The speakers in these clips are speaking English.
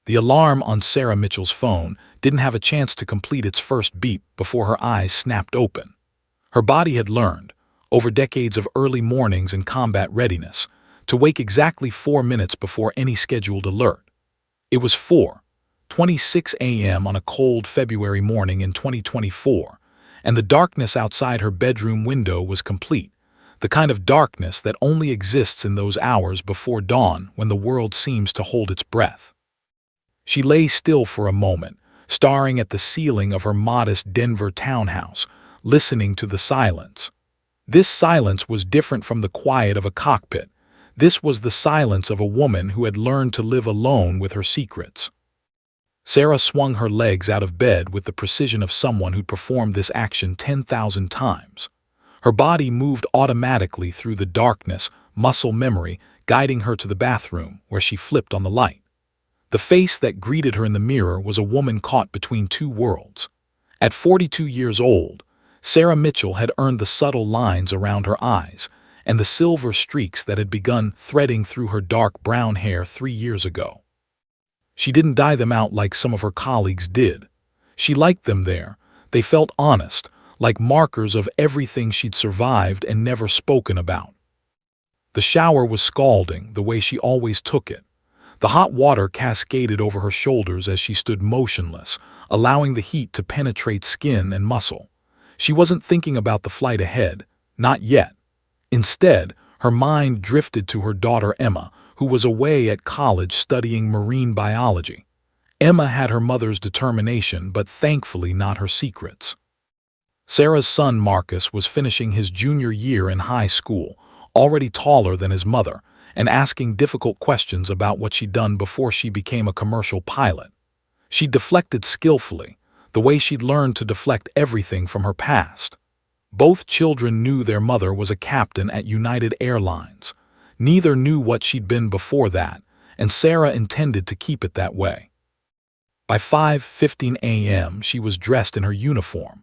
The alarm on Sarah Mitchell's phone didn't have a chance to complete its first beep before her eyes snapped open. Her body had learned, over decades of early mornings and combat readiness, to wake exactly 4 minutes before any scheduled alert. It was 4:26 a.m. on a cold February morning in 2024, and the darkness outside her bedroom window was complete, the kind of darkness that only exists in those hours before dawn when the world seems to hold its breath. She lay still for a moment, staring at the ceiling of her modest Denver townhouse, listening to the silence. This silence was different from the quiet of a cockpit. This was the silence of a woman who had learned to live alone with her secrets. Sarah swung her legs out of bed with the precision of someone who'd performed this action 10,000 times. Her body moved automatically through the darkness, muscle memory guiding her to the bathroom, where she flipped on the light. The face that greeted her in the mirror was a woman caught between two worlds. At 42 years old, Sarah Mitchell had earned the subtle lines around her eyes and the silver streaks that had begun threading through her dark brown hair 3 years ago. She didn't dye them out like some of her colleagues did. She liked them there. They felt honest, like markers of everything she'd survived and never spoken about. The shower was scalding, the way she always took it. The hot water cascaded over her shoulders as she stood motionless, allowing the heat to penetrate skin and muscle. She wasn't thinking about the flight ahead, not yet. Instead, her mind drifted to her daughter Emma, who was away at college studying marine biology. Emma had her mother's determination, but thankfully not her secrets. Sarah's son Marcus was finishing his junior year in high school, already taller than his mother, and asking difficult questions about what she'd done before she became a commercial pilot. She deflected skillfully, the way she'd learned to deflect everything from her past. Both children knew their mother was a captain at United Airlines. Neither knew what she'd been before that, and Sarah intended to keep it that way. By 5:15 a.m., she was dressed in her uniform.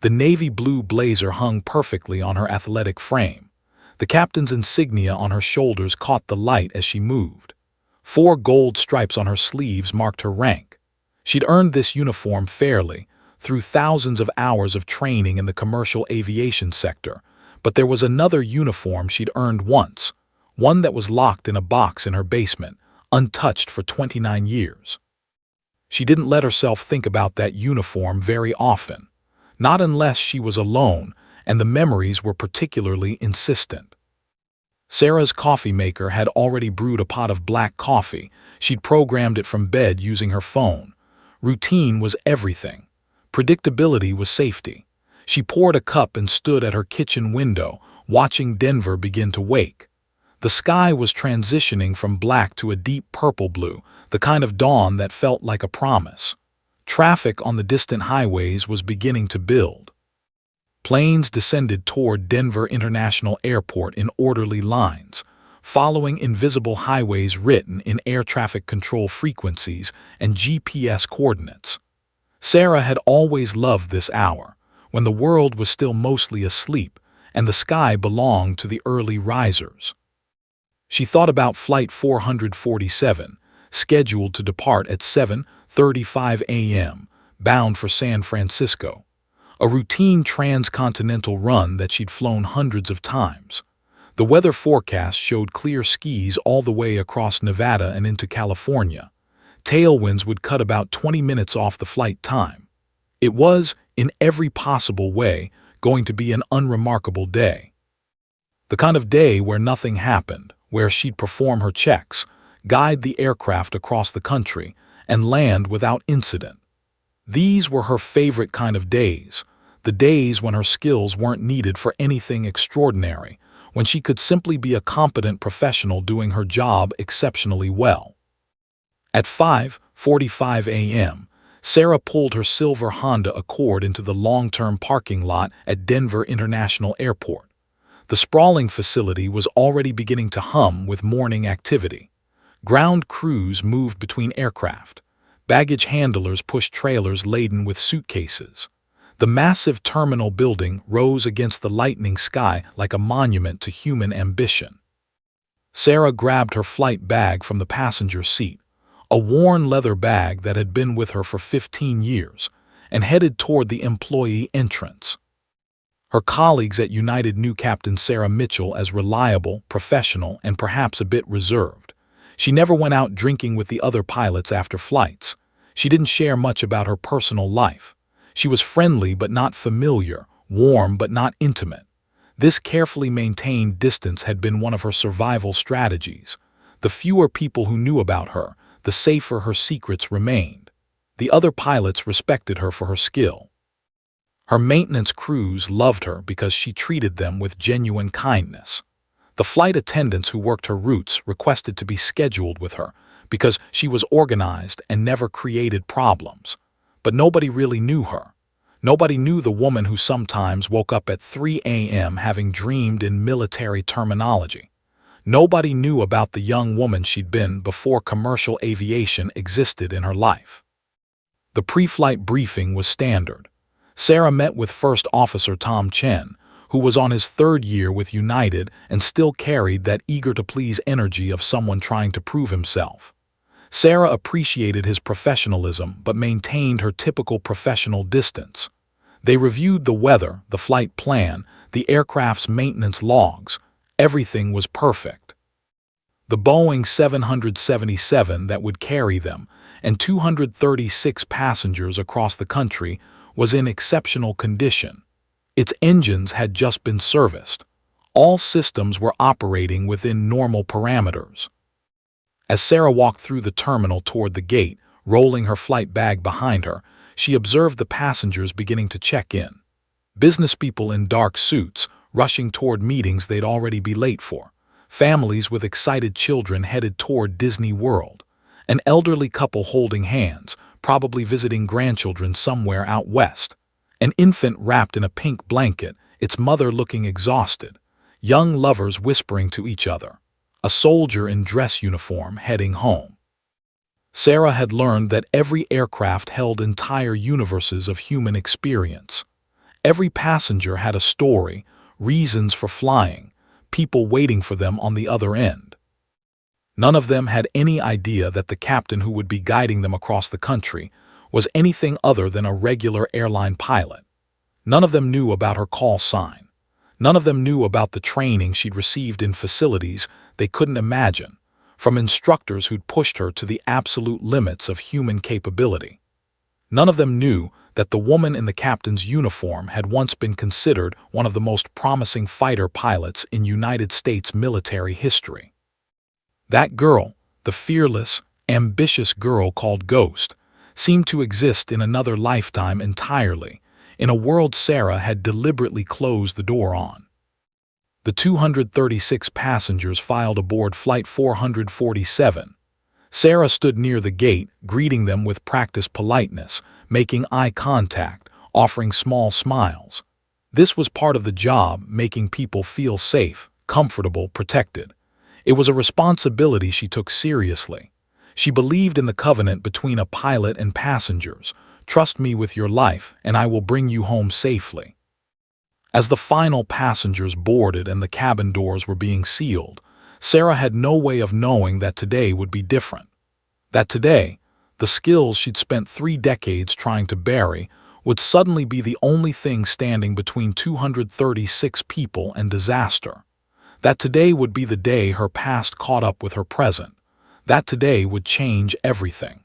The navy blue blazer hung perfectly on her athletic frame. The captain's insignia on her shoulders caught the light as she moved. 4 gold stripes on her sleeves marked her rank. She'd earned this uniform fairly, through thousands of hours of training in the commercial aviation sector, but there was another uniform she'd earned once, one that was locked in a box in her basement, untouched for 29 years. She didn't let herself think about that uniform very often, not unless she was alone and the memories were particularly insistent. Sarah's coffee maker had already brewed a pot of black coffee. She'd programmed it from bed using her phone. Routine was everything. Predictability was safety. She poured a cup and stood at her kitchen window, watching Denver begin to wake. The sky was transitioning from black to a deep purple blue, the kind of dawn that felt like a promise. Traffic on the distant highways was beginning to build. Planes descended toward Denver International Airport in orderly lines, following invisible highways written in air traffic control frequencies and GPS coordinates. Sarah had always loved this hour, when the world was still mostly asleep and the sky belonged to the early risers. She thought about Flight 447, scheduled to depart at 7:35 a.m., bound for San Francisco. A routine transcontinental run that she'd flown hundreds of times. The weather forecast showed clear skies all the way across Nevada and into California. Tailwinds would cut about 20 minutes off the flight time. It was, in every possible way, going to be an unremarkable day. The kind of day where nothing happened, where she'd perform her checks, guide the aircraft across the country, and land without incident. These were her favorite kind of days, the days when her skills weren't needed for anything extraordinary, when she could simply be a competent professional doing her job exceptionally well. At 5:45 a.m., Sarah pulled her silver Honda Accord into the long-term parking lot at Denver International Airport. The sprawling facility was already beginning to hum with morning activity. Ground crews moved between aircraft. Baggage handlers pushed trailers laden with suitcases. The massive terminal building rose against the lightening sky like a monument to human ambition. Sarah grabbed her flight bag from the passenger seat. a worn leather bag that had been with her for 15 years, and headed toward the employee entrance. Her colleagues at United knew Captain Sarah Mitchell as reliable, professional, and perhaps a bit reserved. She never went out drinking with the other pilots after flights. She didn't share much about her personal life. She was friendly but not familiar, warm but not intimate. This carefully maintained distance had been one of her survival strategies. The fewer people who knew about her, the safer her secrets remained. The other pilots respected her for her skill. Her maintenance crews loved her because she treated them with genuine kindness. The flight attendants who worked her routes requested to be scheduled with her because she was organized and never created problems. But nobody really knew her. Nobody knew the woman who sometimes woke up at 3 a.m. having dreamed in military terminology. Nobody knew about the young woman she'd been before commercial aviation existed in her life. The pre-flight briefing was standard. Sarah met with First Officer Tom Chen, who was on his third year with United and still carried that eager-to-please energy of someone trying to prove himself. Sarah appreciated his professionalism but maintained her typical professional distance. They reviewed the weather, the flight plan, the aircraft's maintenance logs. Everything was perfect. The Boeing 777 that would carry them and 236 passengers across the country was in exceptional condition. Its engines had just been serviced. All systems were operating within normal parameters. As Sarah walked through the terminal toward the gate, rolling her flight bag behind her, she observed the passengers beginning to check in. Business people in dark suits, rushing toward meetings they'd already be late for. Families with excited children headed toward Disney World. An elderly couple holding hands, probably visiting grandchildren somewhere out west. An infant wrapped in a pink blanket, its mother looking exhausted. Young lovers whispering to each other. A soldier in dress uniform heading home. Sarah had learned that every aircraft held entire universes of human experience. Every passenger had a story, reasons for flying, people waiting for them on the other end. None of them had any idea that the captain who would be guiding them across the country was anything other than a regular airline pilot. None of them knew about her call sign. None of them knew about the training she'd received in facilities they couldn't imagine, from instructors who'd pushed her to the absolute limits of human capability. None of them knew that the woman in the captain's uniform had once been considered one of the most promising fighter pilots in United States military history. That girl, the fearless, ambitious girl called Ghost, seemed to exist in another lifetime entirely, in a world Sarah had deliberately closed the door on. The 236 passengers filed aboard Flight 447. Sarah stood near the gate, greeting them with practiced politeness, making eye contact, offering small smiles. This was part of the job, making people feel safe, comfortable, protected. It was a responsibility she took seriously. She believed in the covenant between a pilot and passengers. Trust me with your life, and I will bring you home safely. As the final passengers boarded and the cabin doors were being sealed, Sarah had no way of knowing that today would be different. That today, the skills she'd spent 3 decades trying to bury would suddenly be the only thing standing between 236 people and disaster. That today would be the day her past caught up with her present. That today would change everything.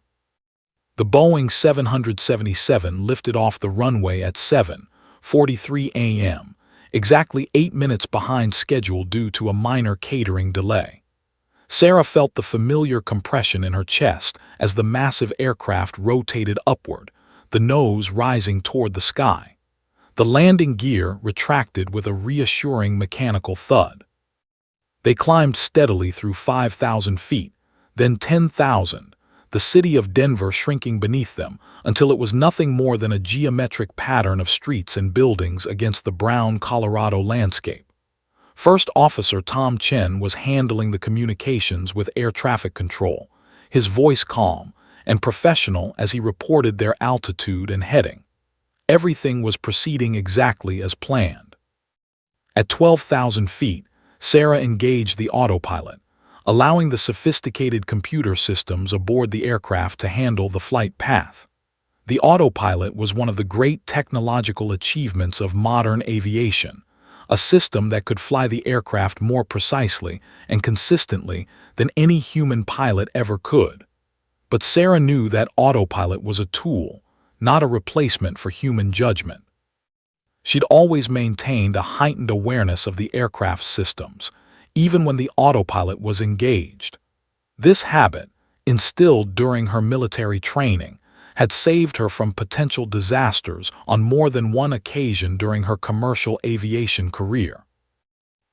The Boeing 777 lifted off the runway at 7:43 a.m., exactly 8 minutes behind schedule due to a minor catering delay. Sarah felt the familiar compression in her chest as the massive aircraft rotated upward, the nose rising toward the sky. The landing gear retracted with a reassuring mechanical thud. They climbed steadily through 5,000 feet, then 10,000, the city of Denver shrinking beneath them until it was nothing more than a geometric pattern of streets and buildings against the brown Colorado landscape. First Officer Tom Chen was handling the communications with air traffic control, his voice calm and professional as he reported their altitude and heading. Everything was proceeding exactly as planned. At 12,000 feet, Sarah engaged the autopilot, allowing the sophisticated computer systems aboard the aircraft to handle the flight path. The autopilot was one of the great technological achievements of modern aviation, a system that could fly the aircraft more precisely and consistently than any human pilot ever could. But Sarah knew that autopilot was a tool, not a replacement for human judgment. She'd always maintained a heightened awareness of the aircraft's systems, even when the autopilot was engaged. This habit, instilled during her military training, had saved her from potential disasters on more than one occasion during her commercial aviation career.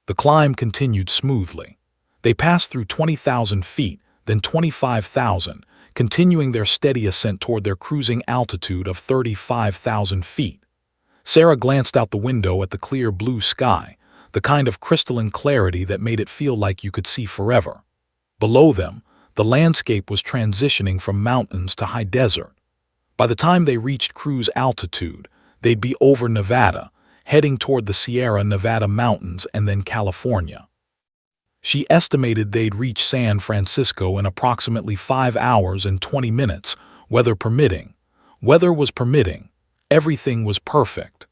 The climb continued smoothly. They passed through 20,000 feet, then 25,000, continuing their steady ascent toward their cruising altitude of 35,000 feet. Sarah glanced out the window at the clear blue sky, the kind of crystalline clarity that made it feel like you could see forever. Below them, the landscape was transitioning from mountains to high desert. By the time they reached cruise altitude, they'd be over Nevada, heading toward the Sierra Nevada mountains and then California. She estimated they'd reach San Francisco in approximately 5 hours and 20 minutes, weather permitting. Weather was permitting. Everything was perfect.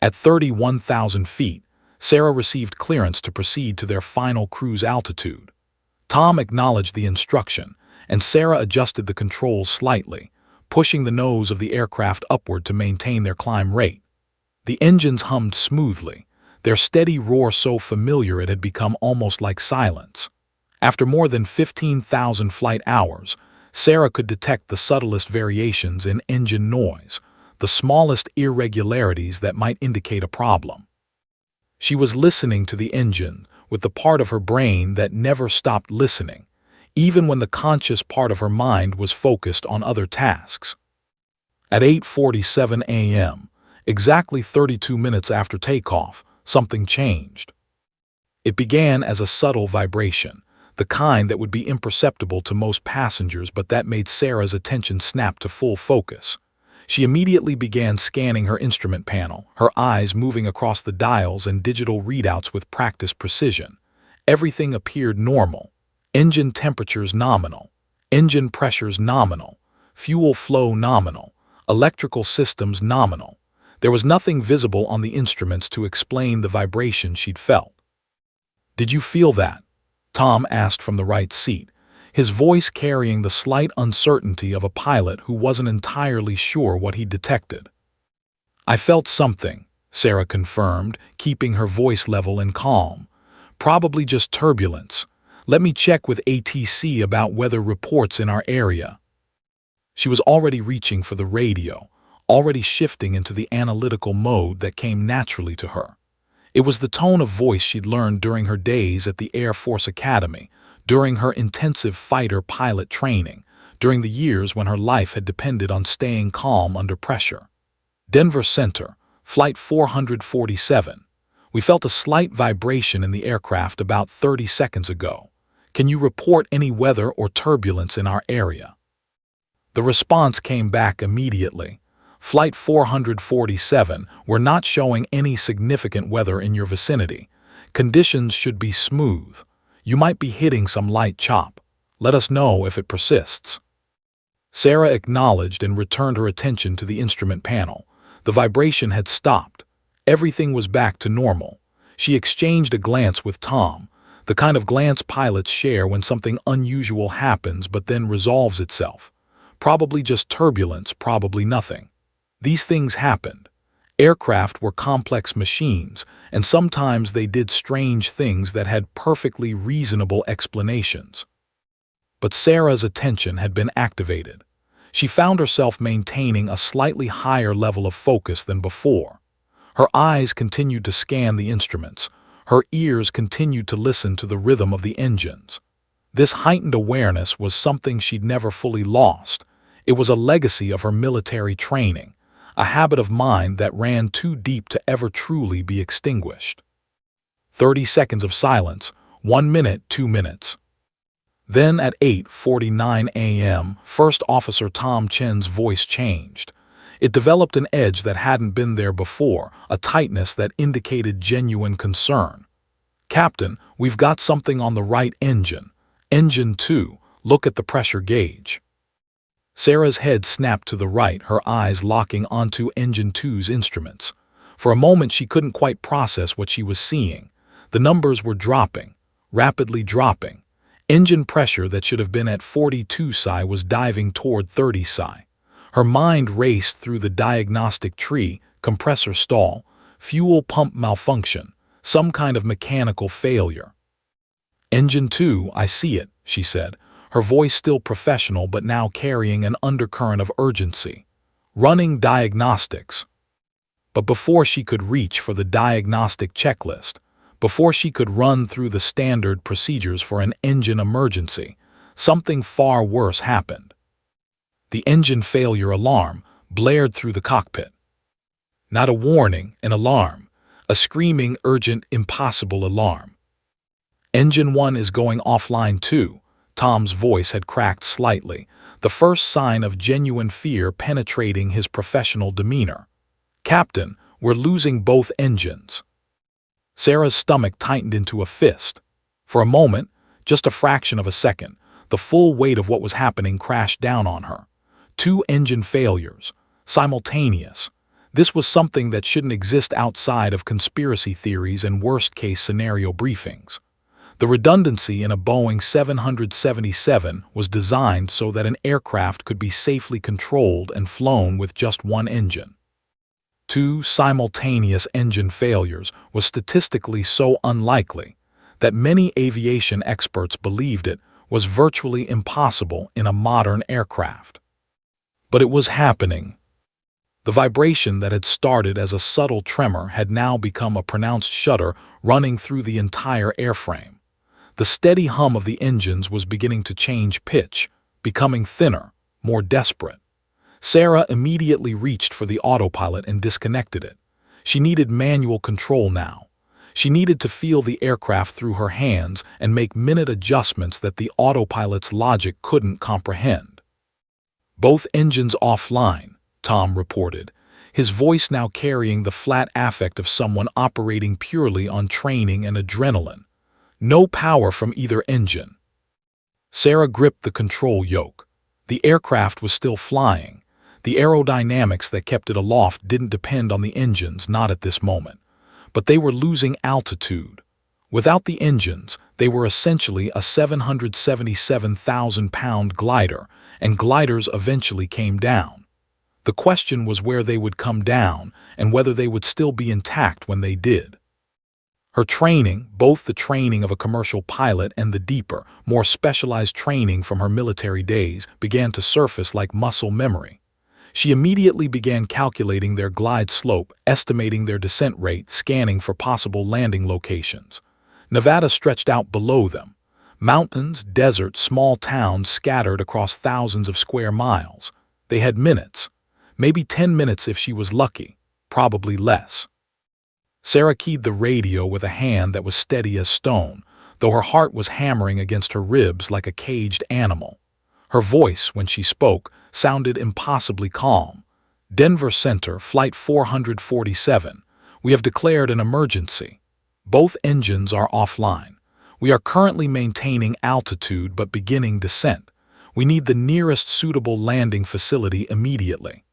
At 31,000 feet, Sarah received clearance to proceed to their final cruise altitude. Tom acknowledged the instruction, and Sarah adjusted the controls slightly, pushing the nose of the aircraft upward to maintain their climb rate. The engines hummed smoothly, their steady roar so familiar it had become almost like silence. After more than 15,000 flight hours, Sarah could detect the subtlest variations in engine noise, the smallest irregularities that might indicate a problem. She was listening to the engine with the part of her brain that never stopped listening, even when the conscious part of her mind was focused on other tasks. At 8:47 a.m., exactly 32 minutes after takeoff, something changed. It began as a subtle vibration, the kind that would be imperceptible to most passengers but that made Sarah's attention snap to full focus. She immediately began scanning her instrument panel, her eyes moving across the dials and digital readouts with practiced precision. Everything appeared normal. Engine temperatures nominal, engine pressures nominal, fuel flow nominal, electrical systems nominal. There was nothing visible on the instruments to explain the vibration she'd felt. "Did you feel that?" Tom asked from the right seat, his voice carrying the slight uncertainty of a pilot who wasn't entirely sure what he detected. "I felt something," Sarah confirmed, keeping her voice level and calm. "Probably just turbulence. Let me check with ATC about weather reports in our area." She was already reaching for the radio, already shifting into the analytical mode that came naturally to her. It was the tone of voice she'd learned during her days at the Air Force Academy, during her intensive fighter pilot training, during the years when her life had depended on staying calm under pressure. "Denver Center, Flight 447. We felt a slight vibration in the aircraft about 30 seconds ago. Can you report any weather or turbulence in our area?" The response came back immediately. "Flight 447, we're not showing any significant weather in your vicinity. Conditions should be smooth. You might be hitting some light chop. Let us know if it persists." Sarah acknowledged and returned her attention to the instrument panel. The vibration had stopped. Everything was back to normal. She exchanged a glance with Tom, the kind of glance pilots share when something unusual happens but then resolves itself. Probably just turbulence, probably nothing. These things happened. Aircraft were complex machines, and sometimes they did strange things that had perfectly reasonable explanations. But Sarah's attention had been activated. She found herself maintaining a slightly higher level of focus than before. Her eyes continued to scan the instruments. Her ears continued to listen to the rhythm of the engines. This heightened awareness was something she'd never fully lost. It was a legacy of her military training, a habit of mind that ran too deep to ever truly be extinguished. 30 seconds of silence, 1 minute, 2 minutes. Then at 8:49 a.m., First Officer Tom Chen's voice changed. It developed an edge that hadn't been there before, a tightness that indicated genuine concern. "Captain, we've got something on the right engine. Engine 2, look at the pressure gauge." Sarah's head snapped to the right, her eyes locking onto Engine 2's instruments. For a moment she couldn't quite process what she was seeing. The numbers were dropping, rapidly dropping. Engine pressure that should have been at 42 psi was diving toward 30 psi. Her mind raced through the diagnostic tree: compressor stall, fuel pump malfunction, some kind of mechanical failure. "Engine 2, I see it," she said, her voice still professional but now carrying an undercurrent of urgency. "Running diagnostics." But before she could reach for the diagnostic checklist, before she could run through the standard procedures for an engine emergency, something far worse happened. The engine failure alarm blared through the cockpit. Not a warning, an alarm. A screaming, urgent, impossible alarm. "Engine 1 is going offline too." Tom's voice had cracked slightly, the first sign of genuine fear penetrating his professional demeanor. "Captain, we're losing both engines." Sarah's stomach tightened into a fist. For a moment, just a fraction of a second, the full weight of what was happening crashed down on her. 2 engine failures, simultaneous. This was something that shouldn't exist outside of conspiracy theories and worst-case scenario briefings. The redundancy in a Boeing 777 was designed so that an aircraft could be safely controlled and flown with just one engine. 2 simultaneous engine failures was statistically so unlikely that many aviation experts believed it was virtually impossible in a modern aircraft. But it was happening. The vibration that had started as a subtle tremor had now become a pronounced shudder running through the entire airframe. The steady hum of the engines was beginning to change pitch, becoming thinner, more desperate. Sarah immediately reached for the autopilot and disconnected it. She needed manual control now. She needed to feel the aircraft through her hands and make minute adjustments that the autopilot's logic couldn't comprehend. "Both engines offline," Tom reported, his voice now carrying the flat affect of someone operating purely on training and adrenaline. "No power from either engine." Sarah gripped the control yoke. The aircraft was still flying. The aerodynamics that kept it aloft didn't depend on the engines, not at this moment. But they were losing altitude. Without the engines, they were essentially a 777,000-pound glider, and gliders eventually came down. The question was where they would come down and whether they would still be intact when they did. Her training, both the training of a commercial pilot and the deeper, more specialized training from her military days, began to surface like muscle memory. She immediately began calculating their glide slope, estimating their descent rate, scanning for possible landing locations. Nevada stretched out below them. Mountains, desert, small towns scattered across thousands of square miles. They had minutes. Maybe 10 minutes if she was lucky, probably less. Sarah keyed the radio with a hand that was steady as stone, though her heart was hammering against her ribs like a caged animal. Her voice, when she spoke, sounded impossibly calm. "Denver Center, Flight 447. We have declared an emergency. Both engines are offline. We are currently maintaining altitude but beginning descent. We need the nearest suitable landing facility immediately."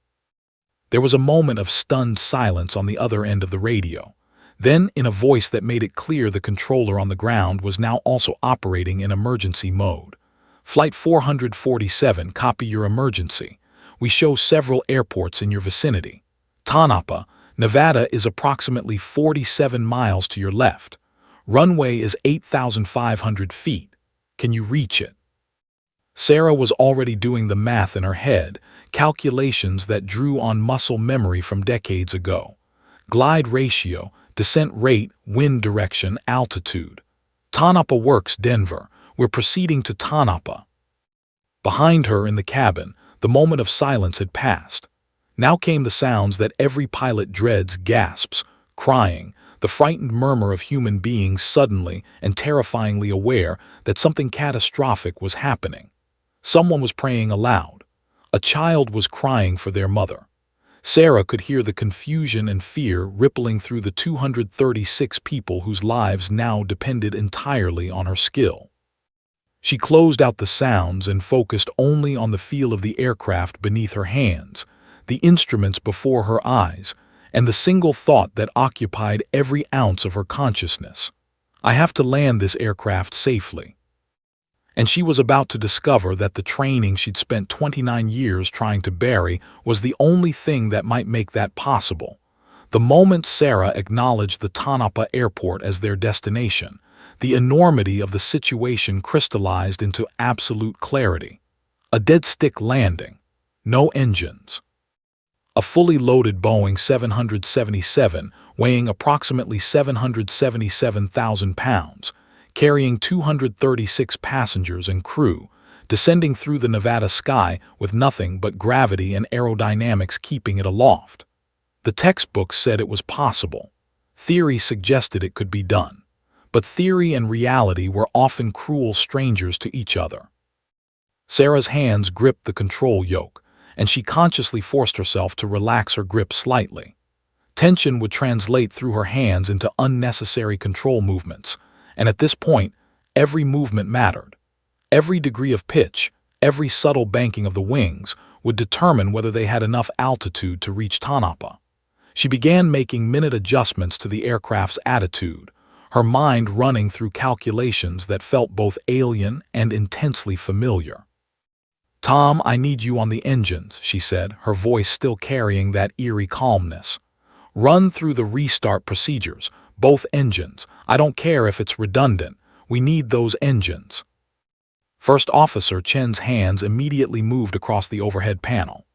There was a moment of stunned silence on the other end of the radio. Then, in a voice that made it clear the controller on the ground was now also operating in emergency mode. "Flight 447, copy your emergency. We show several airports in your vicinity. Tonopah, Nevada is approximately 47 miles to your left. Runway is 8,500 feet. Can you reach it?" Sarah was already doing the math in her head, calculations that drew on muscle memory from decades ago. Glide ratio, descent rate, wind direction, altitude. "Tonopah works, Denver. We're proceeding to Tonopah." Behind her in the cabin, the moment of silence had passed. Now came the sounds that every pilot dreads: gasps, crying, the frightened murmur of human beings suddenly and terrifyingly aware that something catastrophic was happening. Someone was praying aloud. A child was crying for their mother. Sarah could hear the confusion and fear rippling through the 236 people whose lives now depended entirely on her skill. She closed out the sounds and focused only on the feel of the aircraft beneath her hands, the instruments before her eyes, and the single thought that occupied every ounce of her consciousness. I have to land this aircraft safely. And she was about to discover that the training she'd spent 29 years trying to bury was the only thing that might make that possible. The moment Sarah acknowledged the Tanapa airport as their destination, the enormity of the situation crystallized into absolute clarity. A dead-stick landing. No engines. A fully loaded Boeing 777 weighing approximately 777,000 pounds, carrying 236 passengers and crew, descending through the Nevada sky with nothing but gravity and aerodynamics keeping it aloft. The textbooks said it was possible. Theory suggested it could be done. But theory and reality were often cruel strangers to each other. Sarah's hands gripped the control yoke, and she consciously forced herself to relax her grip slightly. Tension would translate through her hands into unnecessary control movements, and at this point, every movement mattered. Every degree of pitch, every subtle banking of the wings would determine whether they had enough altitude to reach Tanapa. She began making minute adjustments to the aircraft's attitude, her mind running through calculations that felt both alien and intensely familiar. "Tom, I need you on the engines," she said, her voice still carrying that eerie calmness. "Run through the restart procedures, both engines. I don't care if it's redundant. We need those engines." First Officer Chen's hands immediately moved across the overhead panel.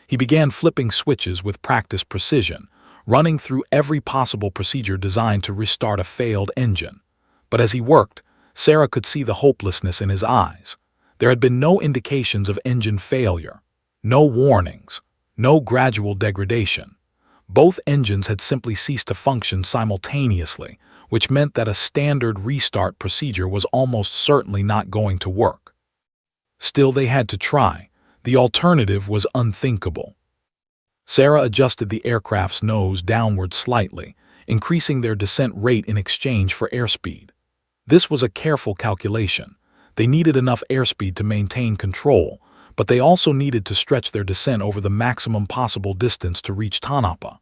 He began flipping switches with practiced precision, running through every possible procedure designed to restart a failed engine. But as he worked, Sarah could see the hopelessness in his eyes. There had been no indications of engine failure, no warnings, no gradual degradation. Both engines had simply ceased to function simultaneously, which meant that a standard restart procedure was almost certainly not going to work. Still, they had to try. The alternative was unthinkable. Sarah adjusted the aircraft's nose downward slightly, increasing their descent rate in exchange for airspeed. This was a careful calculation. They needed enough airspeed to maintain control, but they also needed to stretch their descent over the maximum possible distance to reach Tanapa.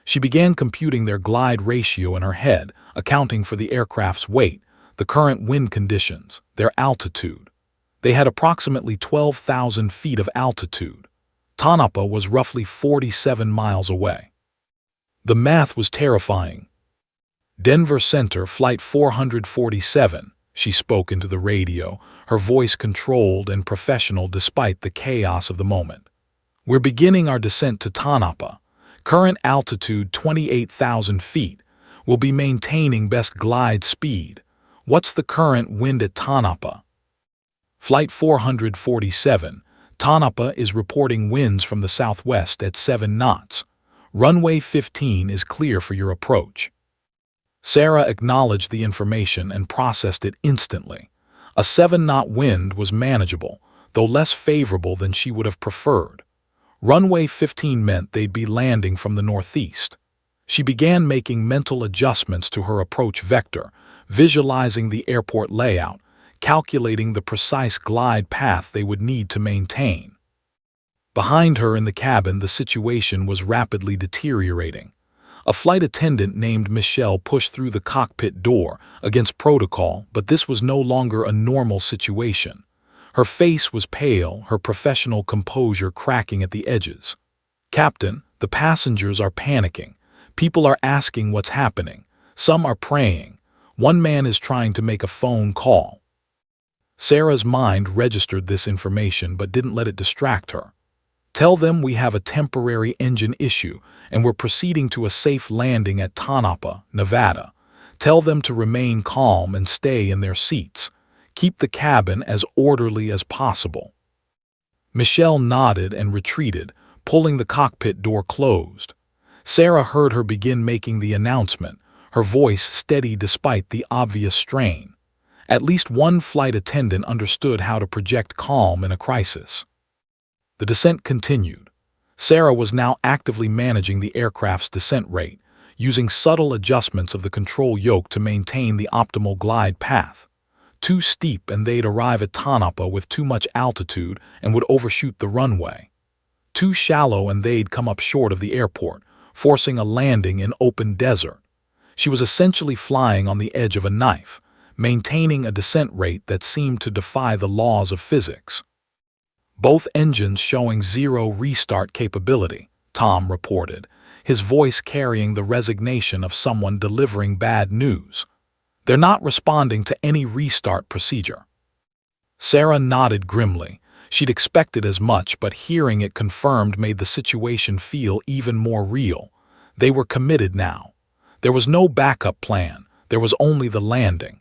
She began computing their glide ratio in her head, accounting for the aircraft's weight, the current wind conditions, their altitude. They had approximately 12,000 feet of altitude. Tanapa was roughly 47 miles away. The math was terrifying. "Denver Center, Flight 447, she spoke into the radio, her voice controlled and professional despite the chaos of the moment. "We're beginning our descent to Tanapa. Current altitude 28,000 feet. We'll be maintaining best glide speed. What's the current wind at Tanapa?" "Flight 447, Tanapa is reporting winds from the southwest at 7 knots. Runway 15 is clear for your approach." Sarah acknowledged the information and processed it instantly. A 7-knot wind was manageable, though less favorable than she would have preferred. Runway 15 meant they'd be landing from the northeast. She began making mental adjustments to her approach vector, visualizing the airport layout, calculating the precise glide path they would need to maintain. Behind her in the cabin, the situation was rapidly deteriorating. A flight attendant named Michelle pushed through the cockpit door against protocol, but this was no longer a normal situation. Her face was pale, her professional composure cracking at the edges. "Captain, the passengers are panicking. People are asking what's happening. Some are praying. One man is trying to make a phone call." Sarah's mind registered this information but didn't let it distract her. "Tell them we have a temporary engine issue and we're proceeding to a safe landing at Tanapa, Nevada. Tell them to remain calm and stay in their seats. Keep the cabin as orderly as possible." Michelle nodded and retreated, pulling the cockpit door closed. Sarah heard her begin making the announcement, her voice steady despite the obvious strain. At least one flight attendant understood how to project calm in a crisis. The descent continued. Sarah was now actively managing the aircraft's descent rate, using subtle adjustments of the control yoke to maintain the optimal glide path. Too steep and they'd arrive at Tanapa with too much altitude and would overshoot the runway. Too shallow and they'd come up short of the airport, forcing a landing in open desert. She was essentially flying on the edge of a knife, maintaining a descent rate that seemed to defy the laws of physics. Both engines showing zero restart capability, Tom reported, his voice carrying the resignation of someone delivering bad news. They're not responding to any restart procedure. Sarah nodded grimly. She'd expected as much, but hearing it confirmed made the situation feel even more real. They were committed now. There was no backup plan. There was only the landing.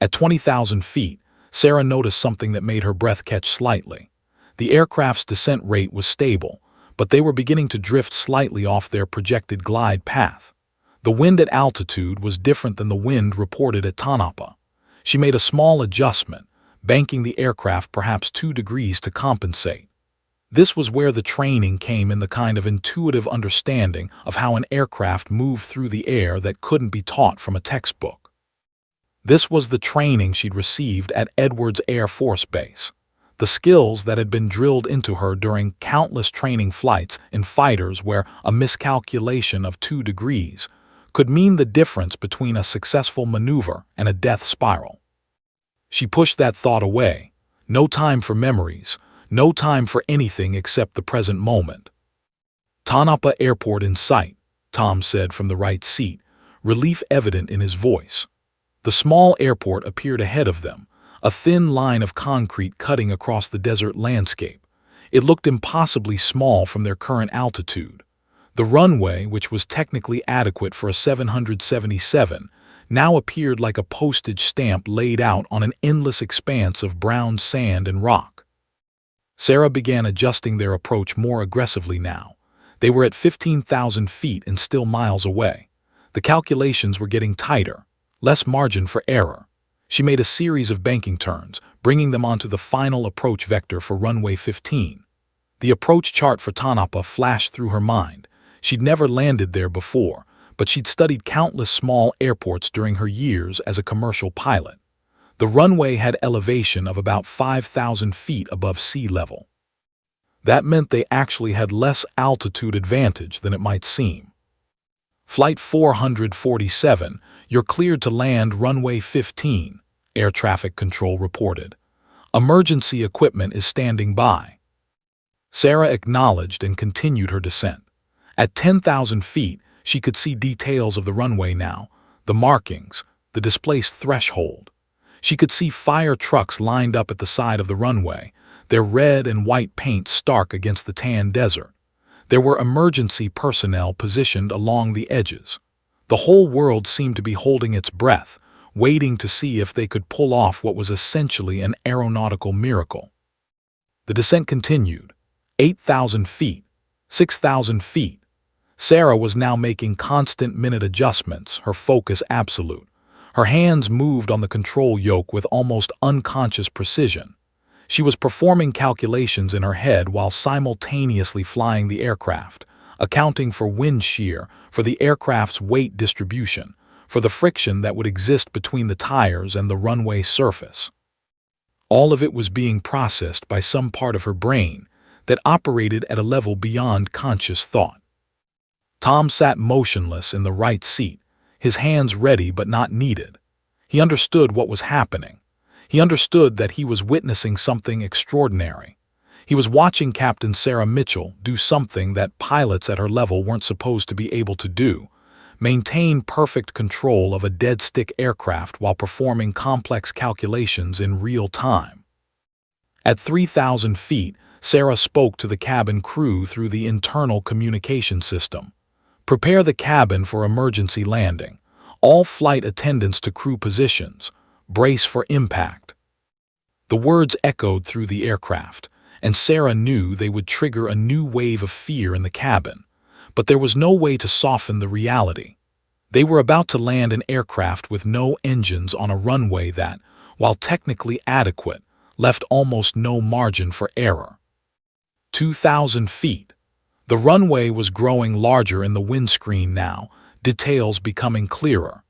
At 20,000 feet, Sarah noticed something that made her breath catch slightly. The aircraft's descent rate was stable, but they were beginning to drift slightly off their projected glide path. The wind at altitude was different than the wind reported at Tanapa. She made a small adjustment, banking the aircraft perhaps 2 degrees to compensate. This was where the training came in, the kind of intuitive understanding of how an aircraft moved through the air that couldn't be taught from a textbook. This was the training she'd received at Edwards Air Force Base, the skills that had been drilled into her during countless training flights in fighters where a miscalculation of 2 degrees could mean the difference between a successful maneuver and a death spiral. She pushed that thought away. No time for memories, no time for anything except the present moment. Tanapa Airport in sight, Tom said from the right seat, relief evident in his voice. The small airport appeared ahead of them, a thin line of concrete cutting across the desert landscape. It looked impossibly small from their current altitude. The runway, which was technically adequate for a 777, now appeared like a postage stamp laid out on an endless expanse of brown sand and rock. Sarah began adjusting their approach more aggressively now. They were at 15,000 feet and still miles away. The calculations were getting tighter, less margin for error. She made a series of banking turns, bringing them onto the final approach vector for runway 15. The approach chart for Tanapa flashed through her mind. She'd never landed there before, but she'd studied countless small airports during her years as a commercial pilot. The runway had elevation of about 5,000 feet above sea level. That meant they actually had less altitude advantage than it might seem. Flight 447, you're cleared to land runway 15, Air Traffic Control reported. Emergency equipment is standing by. Sarah acknowledged and continued her descent. At 10,000 feet, she could see details of the runway now, the markings, the displaced threshold. She could see fire trucks lined up at the side of the runway, their red and white paint stark against the tan desert. There were emergency personnel positioned along the edges. The whole world seemed to be holding its breath, waiting to see if they could pull off what was essentially an aeronautical miracle. The descent continued. 8,000 feet, 6,000 feet. Sarah was now making constant minute adjustments, her focus absolute. Her hands moved on the control yoke with almost unconscious precision. She was performing calculations in her head while simultaneously flying the aircraft, accounting for wind shear, for the aircraft's weight distribution, for the friction that would exist between the tires and the runway surface. All of it was being processed by some part of her brain that operated at a level beyond conscious thought. Tom sat motionless in the right seat, his hands ready but not needed. He understood what was happening. He understood that he was witnessing something extraordinary. He was watching Captain Sarah Mitchell do something that pilots at her level weren't supposed to be able to do: maintain perfect control of a dead-stick aircraft while performing complex calculations in real time. At 3,000 feet, Sarah spoke to the cabin crew through the internal communication system. Prepare the cabin for emergency landing. All flight attendants to crew positions. Brace for impact. The words echoed through the aircraft, and Sarah knew they would trigger a new wave of fear in the cabin. But there was no way to soften the reality. They were about to land an aircraft with no engines on a runway that, while technically adequate, left almost no margin for error. 2,000 feet. The runway was growing larger in the windscreen now, details becoming clearer.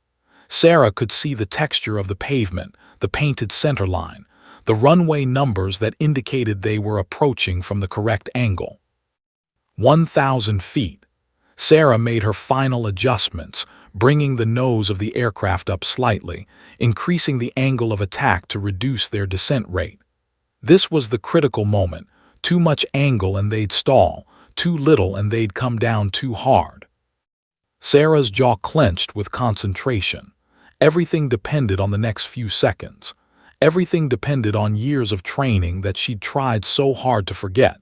Sarah could see the texture of the pavement, the painted centerline, the runway numbers that indicated they were approaching from the correct angle. 1,000 feet. Sarah made her final adjustments, bringing the nose of the aircraft up slightly, increasing the angle of attack to reduce their descent rate. This was the critical moment. Too much angle and they'd stall, too little and they'd come down too hard. Sarah's jaw clenched with concentration. Everything depended on the next few seconds. Everything depended on years of training that she'd tried so hard to forget.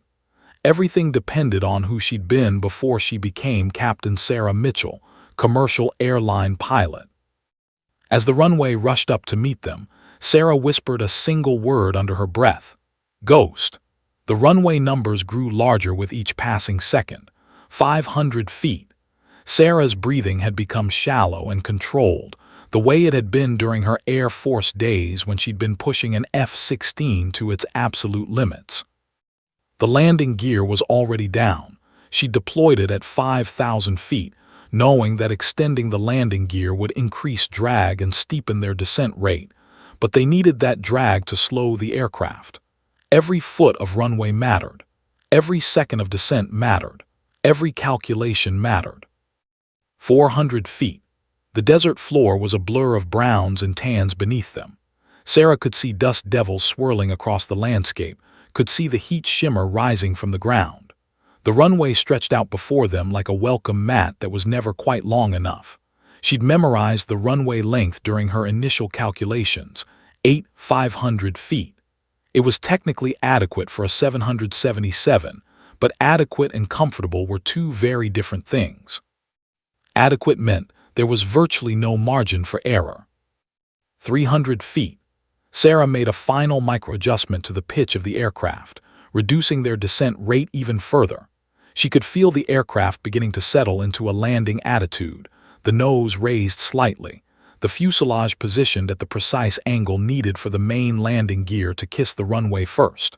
Everything depended on who she'd been before she became Captain Sarah Mitchell, commercial airline pilot. As the runway rushed up to meet them, Sarah whispered a single word under her breath. Ghost. The runway numbers grew larger with each passing second. 500 feet. Sarah's breathing had become shallow and controlled, the way it had been during her Air Force days when she'd been pushing an F-16 to its absolute limits. The landing gear was already down. She deployed it at 5,000 feet, knowing that extending the landing gear would increase drag and steepen their descent rate, but they needed that drag to slow the aircraft. Every foot of runway mattered. Every second of descent mattered. Every calculation mattered. 400 feet. The desert floor was a blur of browns and tans beneath them. Sarah could see dust devils swirling across the landscape, could see the heat shimmer rising from the ground. The runway stretched out before them like a welcome mat that was never quite long enough. She'd memorized the runway length during her initial calculations, 500 feet. It was technically adequate for a 777, but adequate and comfortable were two very different things. Adequate meant there was virtually no margin for error. 300 feet. Sarah made a final micro-adjustment to the pitch of the aircraft, reducing their descent rate even further. She could feel the aircraft beginning to settle into a landing attitude, the nose raised slightly, the fuselage positioned at the precise angle needed for the main landing gear to kiss the runway first.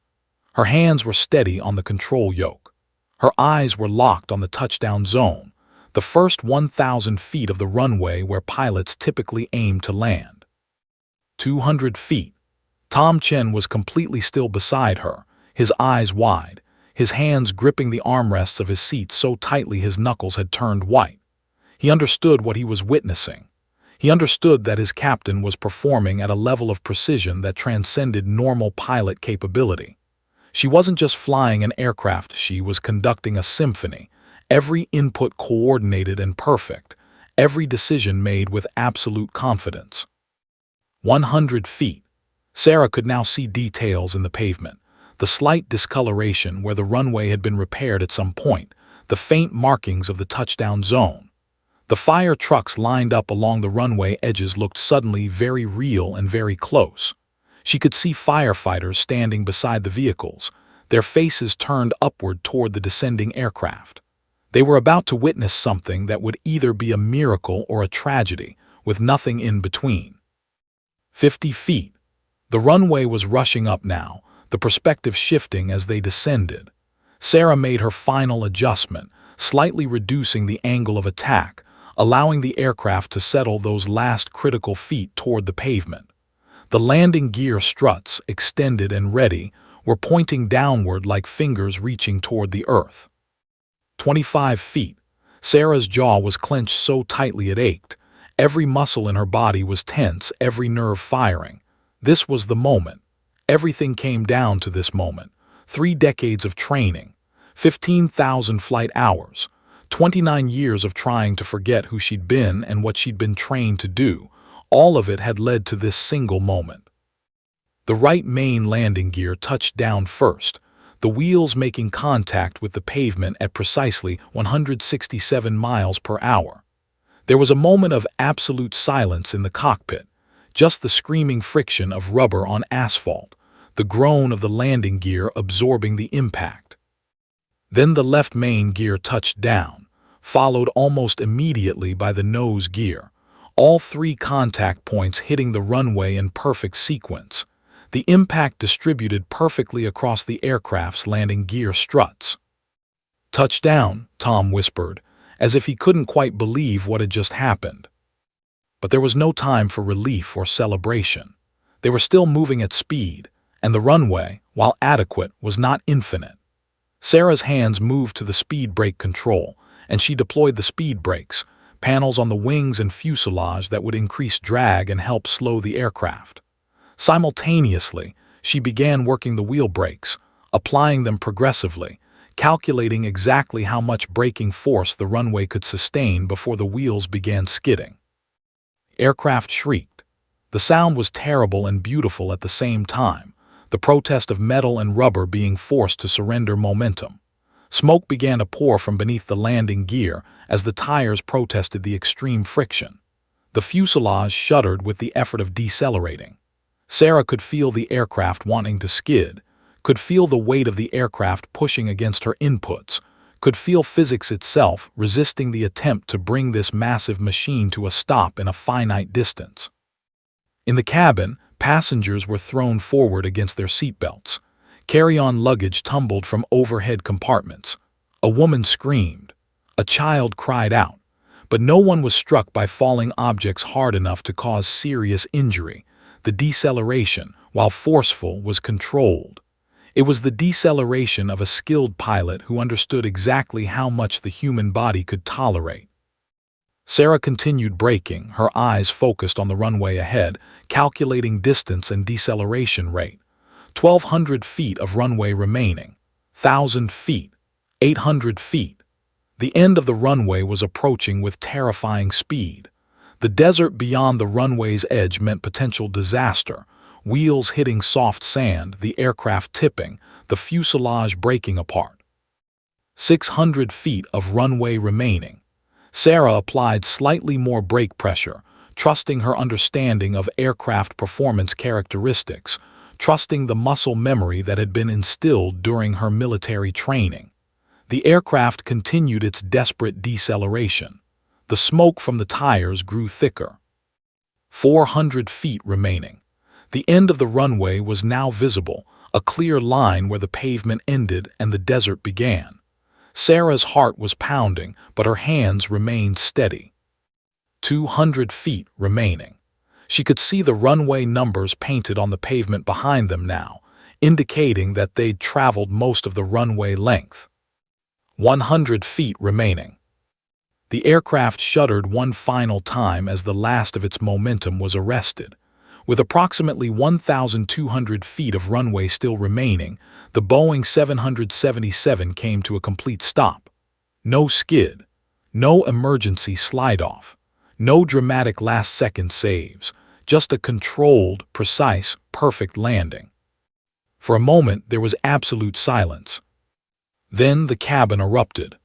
Her hands were steady on the control yoke. Her eyes were locked on the touchdown zone, the first 1,000 feet of the runway where pilots typically aim to land. 200 feet. Tom Chen was completely still beside her, his eyes wide, his hands gripping the armrests of his seat so tightly his knuckles had turned white. He understood what he was witnessing. He understood that his captain was performing at a level of precision that transcended normal pilot capability. She wasn't just flying an aircraft, she was conducting a symphony, every input coordinated and perfect, every decision made with absolute confidence. 100 feet. Sarah could now see details in the pavement, the slight discoloration where the runway had been repaired at some point, the faint markings of the touchdown zone. The fire trucks lined up along the runway edges looked suddenly very real and very close. She could see firefighters standing beside the vehicles, their faces turned upward toward the descending aircraft. They were about to witness something that would either be a miracle or a tragedy, with nothing in between. 50 feet. The runway was rushing up now, the perspective shifting as they descended. Sarah made her final adjustment, slightly reducing the angle of attack, allowing the aircraft to settle those last critical feet toward the pavement. The landing gear struts, extended and ready, were pointing downward like fingers reaching toward the earth. 25 feet. Sarah's jaw was clenched so tightly it ached. Every muscle in her body was tense, every nerve firing. This was the moment. Everything came down to this moment. 3 decades of training, 15,000 flight hours, 29 years of trying to forget who she'd been and what she'd been trained to do. All of it had led to this single moment. The right main landing gear touched down first, the wheels making contact with the pavement at precisely 167 miles per hour. There was a moment of absolute silence in the cockpit, just the screaming friction of rubber on asphalt, the groan of the landing gear absorbing the impact. Then the left main gear touched down, followed almost immediately by the nose gear, all 3 contact points hitting the runway in perfect sequence, the impact distributed perfectly across the aircraft's landing gear struts. "Touchdown," Tom whispered, as if he couldn't quite believe what had just happened. But there was no time for relief or celebration. They were still moving at speed, and the runway, while adequate, was not infinite. Sarah's hands moved to the speed brake control, and she deployed the speed brakes, panels on the wings and fuselage that would increase drag and help slow the aircraft. Simultaneously, she began working the wheel brakes, applying them progressively, calculating exactly how much braking force the runway could sustain before the wheels began skidding. Aircraft shrieked. The sound was terrible and beautiful at the same time, the protest of metal and rubber being forced to surrender momentum. Smoke began to pour from beneath the landing gear as the tires protested the extreme friction. The fuselage shuddered with the effort of decelerating. Sarah could feel the aircraft wanting to skid, could feel the weight of the aircraft pushing against her inputs, could feel physics itself resisting the attempt to bring this massive machine to a stop in a finite distance. In the cabin, passengers were thrown forward against their seatbelts. Carry-on luggage tumbled from overhead compartments. A woman screamed. A child cried out. But no one was struck by falling objects hard enough to cause serious injury. The deceleration, while forceful, was controlled. It was the deceleration of a skilled pilot who understood exactly how much the human body could tolerate. Sarah continued braking, her eyes focused on the runway ahead, calculating distance and deceleration rate. 1,200 feet of runway remaining. 1,000 feet. 800 feet. The end of the runway was approaching with terrifying speed. The desert beyond the runway's edge meant potential disaster. Wheels hitting soft sand, the aircraft tipping, the fuselage breaking apart. 600 feet of runway remaining. Sarah applied slightly more brake pressure, trusting her understanding of aircraft performance characteristics, trusting the muscle memory that had been instilled during her military training. The aircraft continued its desperate deceleration. The smoke from the tires grew thicker. 400 feet remaining. The end of the runway was now visible, a clear line where the pavement ended and the desert began. Sarah's heart was pounding, but her hands remained steady. 200 feet remaining. She could see the runway numbers painted on the pavement behind them now, indicating that they'd traveled most of the runway length. 100 feet remaining. The aircraft shuddered one final time as the last of its momentum was arrested. With approximately 1,200 feet of runway still remaining, the Boeing 777 came to a complete stop. No skid, no emergency slide-off, no dramatic last-second saves, just a controlled, precise, perfect landing. For a moment, there was absolute silence. Then the cabin erupted.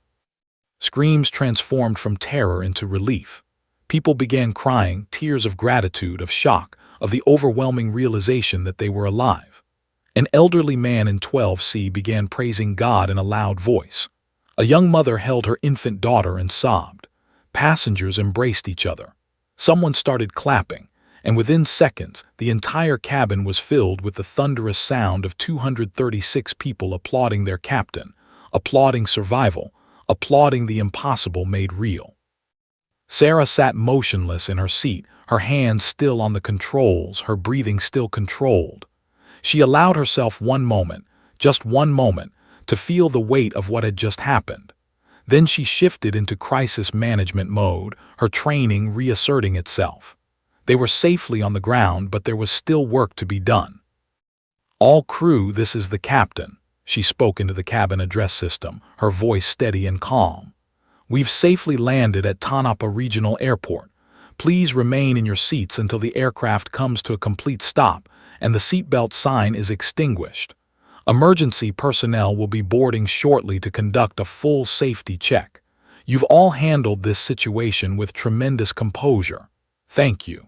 Screams transformed from terror into relief. People began crying, tears of gratitude, of shock, of the overwhelming realization that they were alive. An elderly man in 12C began praising God in a loud voice. A young mother held her infant daughter and sobbed. Passengers embraced each other. Someone started clapping, and within seconds, the entire cabin was filled with the thunderous sound of 236 people applauding their captain, applauding survival, applauding the impossible made real. Sarah sat motionless in her seat, her hands still on the controls, her breathing still controlled. She allowed herself one moment, just one moment, to feel the weight of what had just happened. Then she shifted into crisis management mode, her training reasserting itself. They were safely on the ground, but there was still work to be done. "All crew, this is the captain," she spoke into the cabin address system, her voice steady and calm. "We've safely landed at Tanapa Regional Airport. Please remain in your seats until the aircraft comes to a complete stop and the seatbelt sign is extinguished. Emergency personnel will be boarding shortly to conduct a full safety check. You've all handled this situation with tremendous composure. Thank you."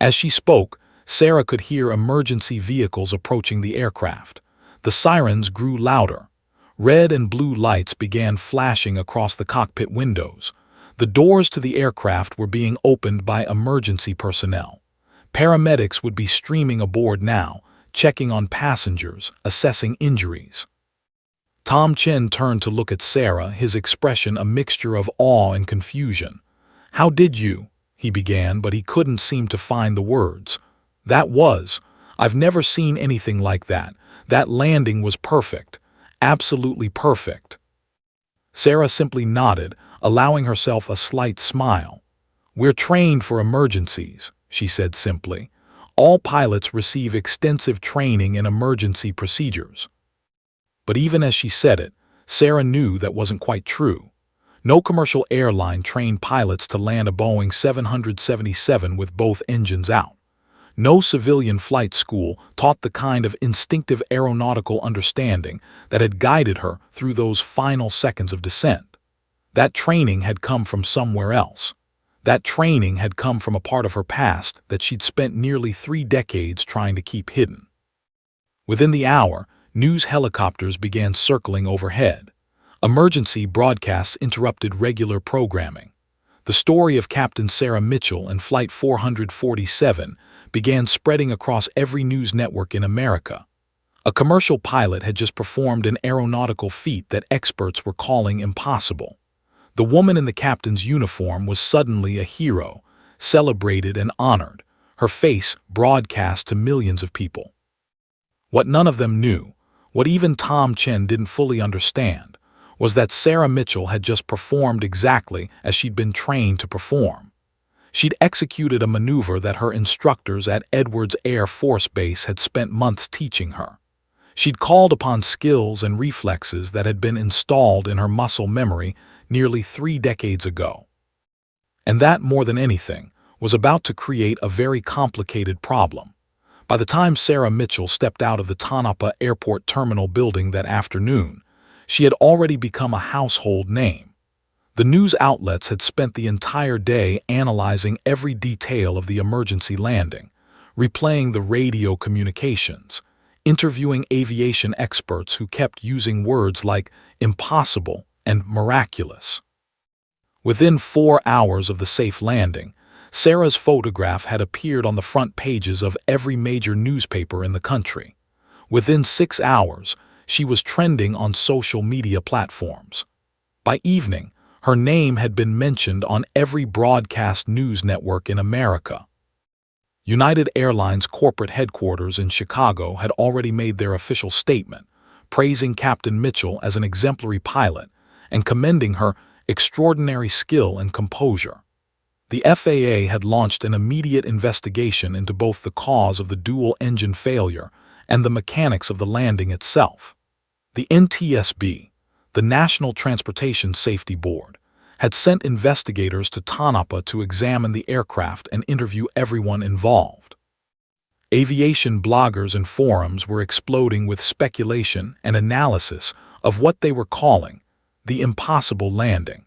As she spoke, Sarah could hear emergency vehicles approaching the aircraft. The sirens grew louder. Red and blue lights began flashing across the cockpit windows. The doors to the aircraft were being opened by emergency personnel. Paramedics would be streaming aboard now, checking on passengers, assessing injuries. Tom Chen turned to look at Sarah, his expression a mixture of awe and confusion. "How did you?" he began, but he couldn't seem to find the words. I've never seen anything like that. That landing was perfect. Absolutely perfect." Sarah simply nodded, allowing herself a slight smile. "We're trained for emergencies," she said simply. "All pilots receive extensive training in emergency procedures." But even as she said it, Sarah knew that wasn't quite true. No commercial airline trained pilots to land a Boeing 777 with both engines out. No civilian flight school taught the kind of instinctive aeronautical understanding that had guided her through those final seconds of descent. That training had come from somewhere else. That training had come from a part of her past that she'd spent nearly 3 decades trying to keep hidden. Within the hour, news helicopters began circling overhead. Emergency broadcasts interrupted regular programming. The story of Captain Sarah Mitchell and Flight 447 began spreading across every news network in America. A commercial pilot had just performed an aeronautical feat that experts were calling impossible. The woman in the captain's uniform was suddenly a hero, celebrated and honored, her face broadcast to millions of people. What none of them knew, what even Tom Chen didn't fully understand, was that Sarah Mitchell had just performed exactly as she'd been trained to perform. She'd executed a maneuver that her instructors at Edwards Air Force Base had spent months teaching her. She'd called upon skills and reflexes that had been installed in her muscle memory nearly 3 decades ago. And that, more than anything, was about to create a very complicated problem. By the time Sarah Mitchell stepped out of the Tanapa Airport Terminal building that afternoon, she had already become a household name. The news outlets had spent the entire day analyzing every detail of the emergency landing, replaying the radio communications, interviewing aviation experts who kept using words like impossible and miraculous. Within 4 hours of the safe landing, Sarah's photograph had appeared on the front pages of every major newspaper in the country. Within 6 hours, she was trending on social media platforms. By evening, her name had been mentioned on every broadcast news network in America. United Airlines corporate headquarters in Chicago had already made their official statement, praising Captain Mitchell as an exemplary pilot and commending her extraordinary skill and composure. The FAA had launched an immediate investigation into both the cause of the dual-engine failure and the mechanics of the landing itself. The NTSB, the National Transportation Safety Board, had sent investigators to Tanapa to examine the aircraft and interview everyone involved. Aviation bloggers and forums were exploding with speculation and analysis of what they were calling the impossible landing.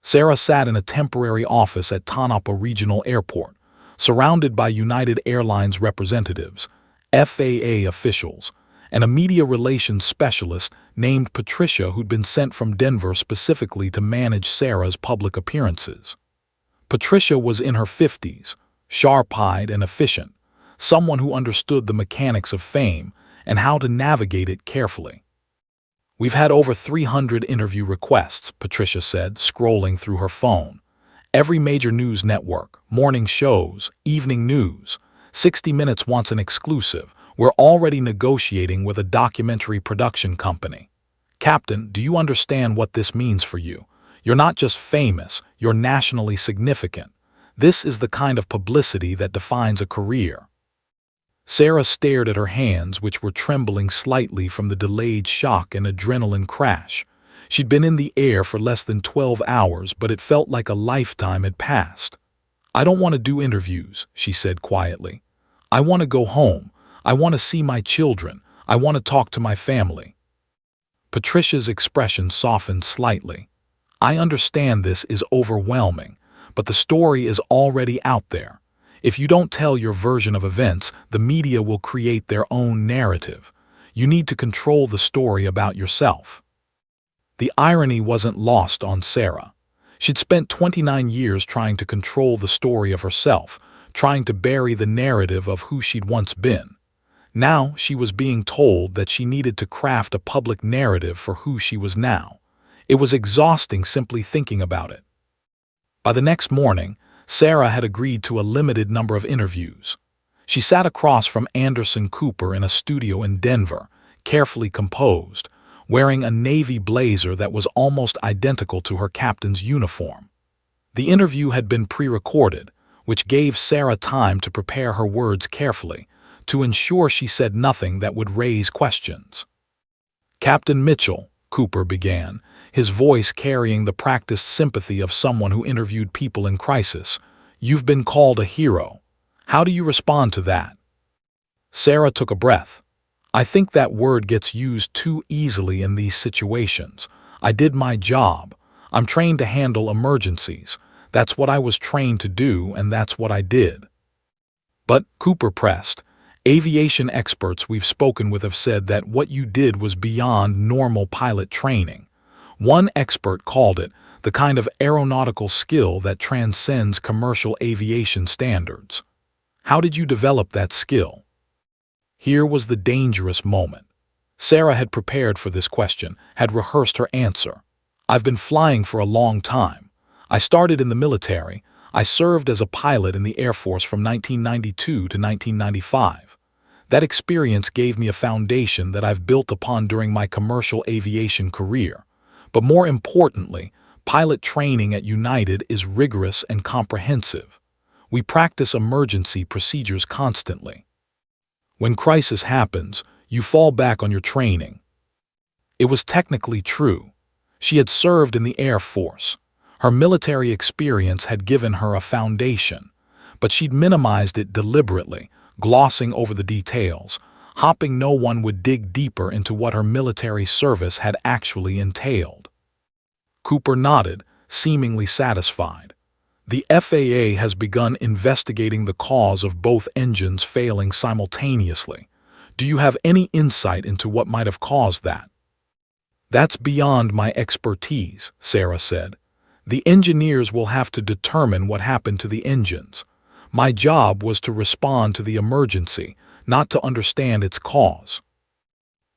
Sarah sat in a temporary office at Tanapa Regional Airport, surrounded by United Airlines representatives, FAA officials, and a media relations specialist named Patricia who'd been sent from Denver specifically to manage Sarah's public appearances. Patricia was in her 50s, sharp-eyed and efficient, someone who understood the mechanics of fame and how to navigate it carefully. "We've had over 300 interview requests," Patricia said, scrolling through her phone. "Every major news network, morning shows, evening news. 60 Minutes wants an exclusive. We're already negotiating with a documentary production company. Captain, do you understand what this means for you? You're not just famous, you're nationally significant. This is the kind of publicity that defines a career." Sarah stared at her hands, which were trembling slightly from the delayed shock and adrenaline crash. She'd been in the air for less than 12 hours, but it felt like a lifetime had passed. "I don't want to do interviews," she said quietly. "I want to go home. I want to see my children. I want to talk to my family." Patricia's expression softened slightly. "I understand this is overwhelming, but the story is already out there. If you don't tell your version of events, the media will create their own narrative. You need to control the story about yourself." The irony wasn't lost on Sarah. She'd spent 29 years trying to control the story of herself, trying to bury the narrative of who she'd once been. Now she was being told that she needed to craft a public narrative for who she was now. It was exhausting simply thinking about it. By the next morning, Sarah had agreed to a limited number of interviews. She sat across from Anderson Cooper in a studio in Denver, carefully composed, wearing a navy blazer that was almost identical to her captain's uniform. The interview had been pre-recorded, which gave Sarah time to prepare her words carefully, to ensure she said nothing that would raise questions. "Captain Mitchell," Cooper began, his voice carrying the practiced sympathy of someone who interviewed people in crisis, "you've been called a hero. How do you respond to that?" Sarah took a breath. "I think that word gets used too easily in these situations. I did my job. I'm trained to handle emergencies. That's what I was trained to do, and that's what I did." "But," Cooper pressed, "aviation experts we've spoken with have said that what you did was beyond normal pilot training. One expert called it the kind of aeronautical skill that transcends commercial aviation standards. How did you develop that skill?" Here was the dangerous moment. Sarah had prepared for this question, had rehearsed her answer. "I've been flying for a long time. I started in the military. I served as a pilot in the Air Force from 1992 to 1995. That experience gave me a foundation that I've built upon during my commercial aviation career. But more importantly, pilot training at United is rigorous and comprehensive. We practice emergency procedures constantly. When crisis happens, you fall back on your training." It was technically true. She had served in the Air Force. Her military experience had given her a foundation, but she'd minimized it deliberately, glossing over the details, hoping no one would dig deeper into what her military service had actually entailed. Cooper nodded, seemingly satisfied. "The FAA has begun investigating the cause of both engines failing simultaneously. Do you have any insight into what might have caused that?" "That's beyond my expertise," Sarah said. "The engineers will have to determine what happened to the engines. My job was to respond to the emergency, not to understand its cause."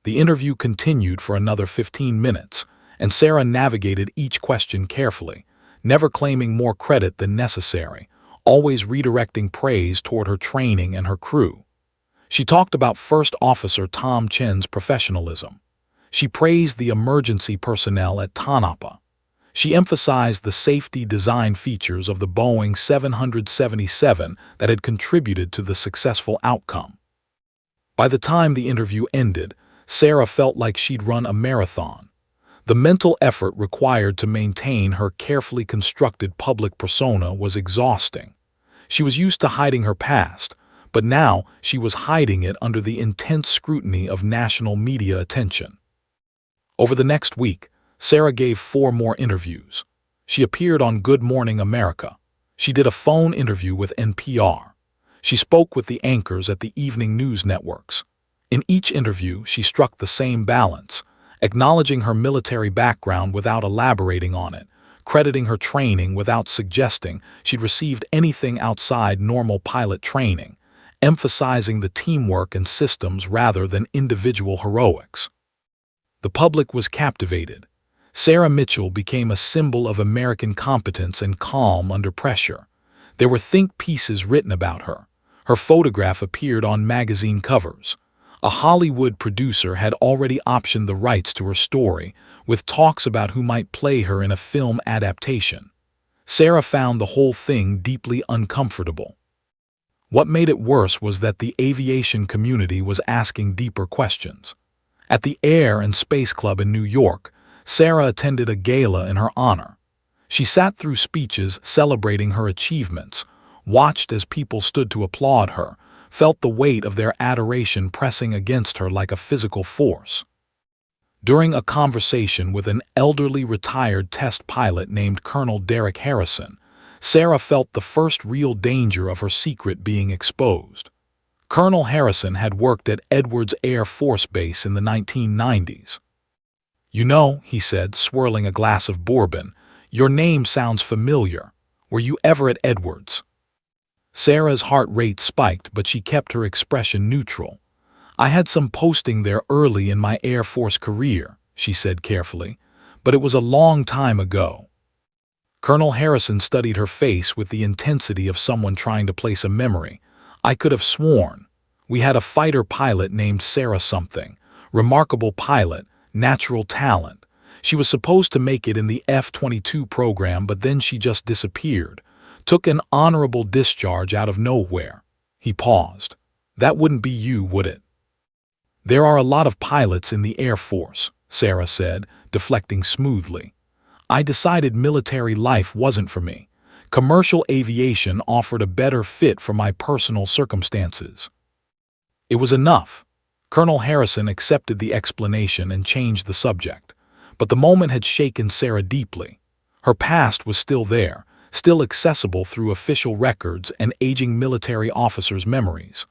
The interview continued for another 15 minutes, and Sarah navigated each question carefully, never claiming more credit than necessary, always redirecting praise toward her training and her crew. She talked about First Officer Tom Chen's professionalism. She praised the emergency personnel at Tanapa. She emphasized the safety design features of the Boeing 777 that had contributed to the successful outcome. By the time the interview ended, Sarah felt like she'd run a marathon. The mental effort required to maintain her carefully constructed public persona was exhausting. She was used to hiding her past, but now she was hiding it under the intense scrutiny of national media attention. Over the next week, Sarah gave 4 more interviews. She appeared on Good Morning America. She did a phone interview with NPR. She spoke with the anchors at the evening news networks. In each interview, she struck the same balance, acknowledging her military background without elaborating on it, crediting her training without suggesting she'd received anything outside normal pilot training, emphasizing the teamwork and systems rather than individual heroics. The public was captivated. Sarah Mitchell became a symbol of American competence and calm under pressure. There were think pieces written about her. Her photograph appeared on magazine covers. A Hollywood producer had already optioned the rights to her story, with talks about who might play her in a film adaptation. Sarah found the whole thing deeply uncomfortable. What made it worse was that the aviation community was asking deeper questions. At the Air and Space Club in New York, Sarah attended a gala in her honor. She sat through speeches celebrating her achievements, watched as people stood to applaud her, felt the weight of their adoration pressing against her like a physical force. During a conversation with an elderly retired test pilot named Colonel Derek Harrison, Sarah felt the first real danger of her secret being exposed. Colonel Harrison had worked at Edwards Air Force Base in the 1990s. "You know," he said, swirling a glass of bourbon, "your name sounds familiar. Were you ever at Edwards?" Sarah's heart rate spiked, but she kept her expression neutral. "I had some posting there early in my Air Force career," she said carefully, "but it was a long time ago." Colonel Harrison studied her face with the intensity of someone trying to place a memory. "I could have sworn. We had a fighter pilot named Sarah something. Remarkable pilot, natural talent. She was supposed to make it in the F-22 program, but then she just disappeared. Took an honorable discharge out of nowhere." He paused. "That wouldn't be you, would it?" "There are a lot of pilots in the Air Force," Sarah said, deflecting smoothly. "I decided military life wasn't for me. Commercial aviation offered a better fit for my personal circumstances." It was enough. Colonel Harrison accepted the explanation and changed the subject. But the moment had shaken Sarah deeply. Her past was still there, still accessible through official records and aging military officers' memories.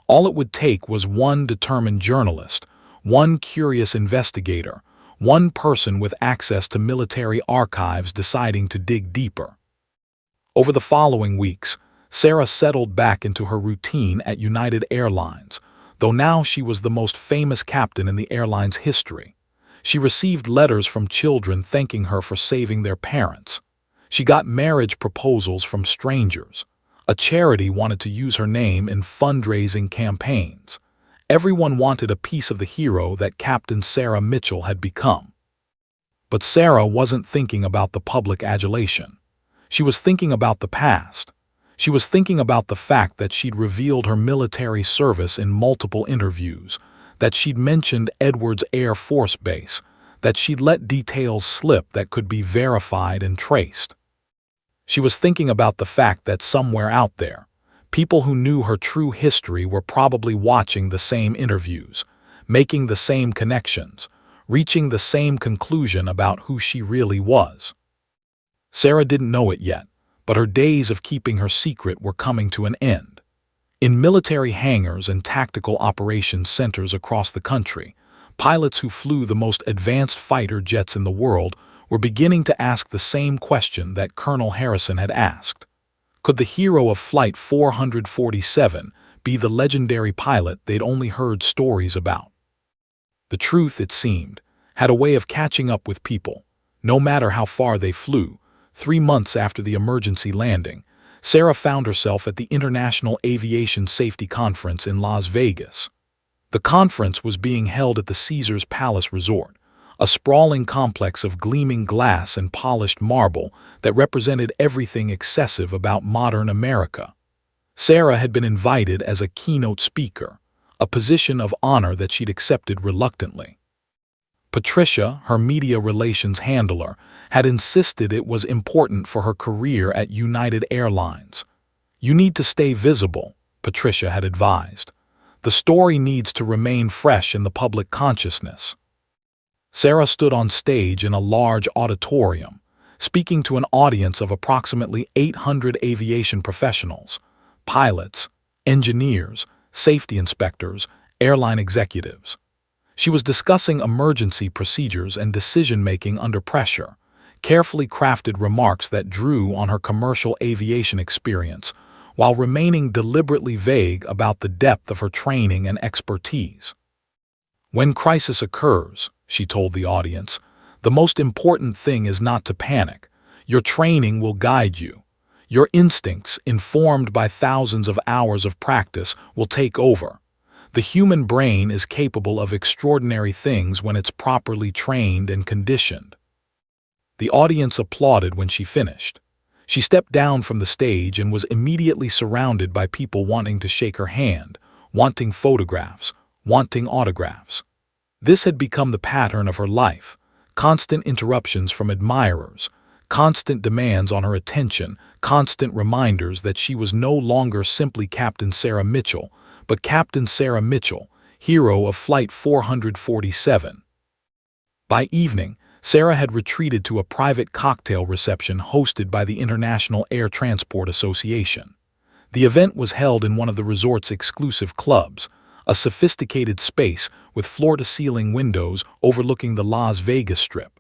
All it would take was one determined journalist, one curious investigator, one person with access to military archives deciding to dig deeper. Over the following weeks, Sarah settled back into her routine at United Airlines, though now she was the most famous captain in the airline's history. She received letters from children thanking her for saving their parents. She got marriage proposals from strangers. A charity wanted to use her name in fundraising campaigns. Everyone wanted a piece of the hero that Captain Sarah Mitchell had become. But Sarah wasn't thinking about the public adulation. She was thinking about the past. She was thinking about the fact that she'd revealed her military service in multiple interviews, that she'd mentioned Edwards Air Force Base, that she'd let details slip that could be verified and traced. She was thinking about the fact that somewhere out there, people who knew her true history were probably watching the same interviews, making the same connections, reaching the same conclusion about who she really was. Sarah didn't know it yet, but her days of keeping her secret were coming to an end. In military hangars and tactical operations centers across the country, pilots who flew the most advanced fighter jets in the world were beginning to ask the same question that Colonel Harrison had asked. Could the hero of Flight 447 be the legendary pilot they'd only heard stories about? The truth, it seemed, had a way of catching up with people, no matter how far they flew. 3 months after the emergency landing, Sarah found herself at the International Aviation Safety Conference in Las Vegas. The conference was being held at the Caesars Palace Resort, a sprawling complex of gleaming glass and polished marble that represented everything excessive about modern America. Sarah had been invited as a keynote speaker, a position of honor that she'd accepted reluctantly. Patricia, her media relations handler, had insisted it was important for her career at United Airlines. "You need to stay visible," Patricia had advised. "The story needs to remain fresh in the public consciousness." Sarah stood on stage in a large auditorium, speaking to an audience of approximately 800 aviation professionals, pilots, engineers, safety inspectors, airline executives. She was discussing emergency procedures and decision-making under pressure, carefully crafted remarks that drew on her commercial aviation experience, while remaining deliberately vague about the depth of her training and expertise. "When crisis occurs," she told the audience, "the most important thing is not to panic. Your training will guide you. Your instincts, informed by thousands of hours of practice, will take over. The human brain is capable of extraordinary things when it's properly trained and conditioned." The audience applauded when she finished. She stepped down from the stage and was immediately surrounded by people wanting to shake her hand, wanting photographs, wanting autographs. This had become the pattern of her life: constant interruptions from admirers, constant demands on her attention, constant reminders that she was no longer simply Captain Sarah Mitchell, but Captain Sarah Mitchell, hero of Flight 447. By evening, Sarah had retreated to a private cocktail reception hosted by the International Air Transport Association. The event was held in one of the resort's exclusive clubs, a sophisticated space with floor-to-ceiling windows overlooking the Las Vegas Strip.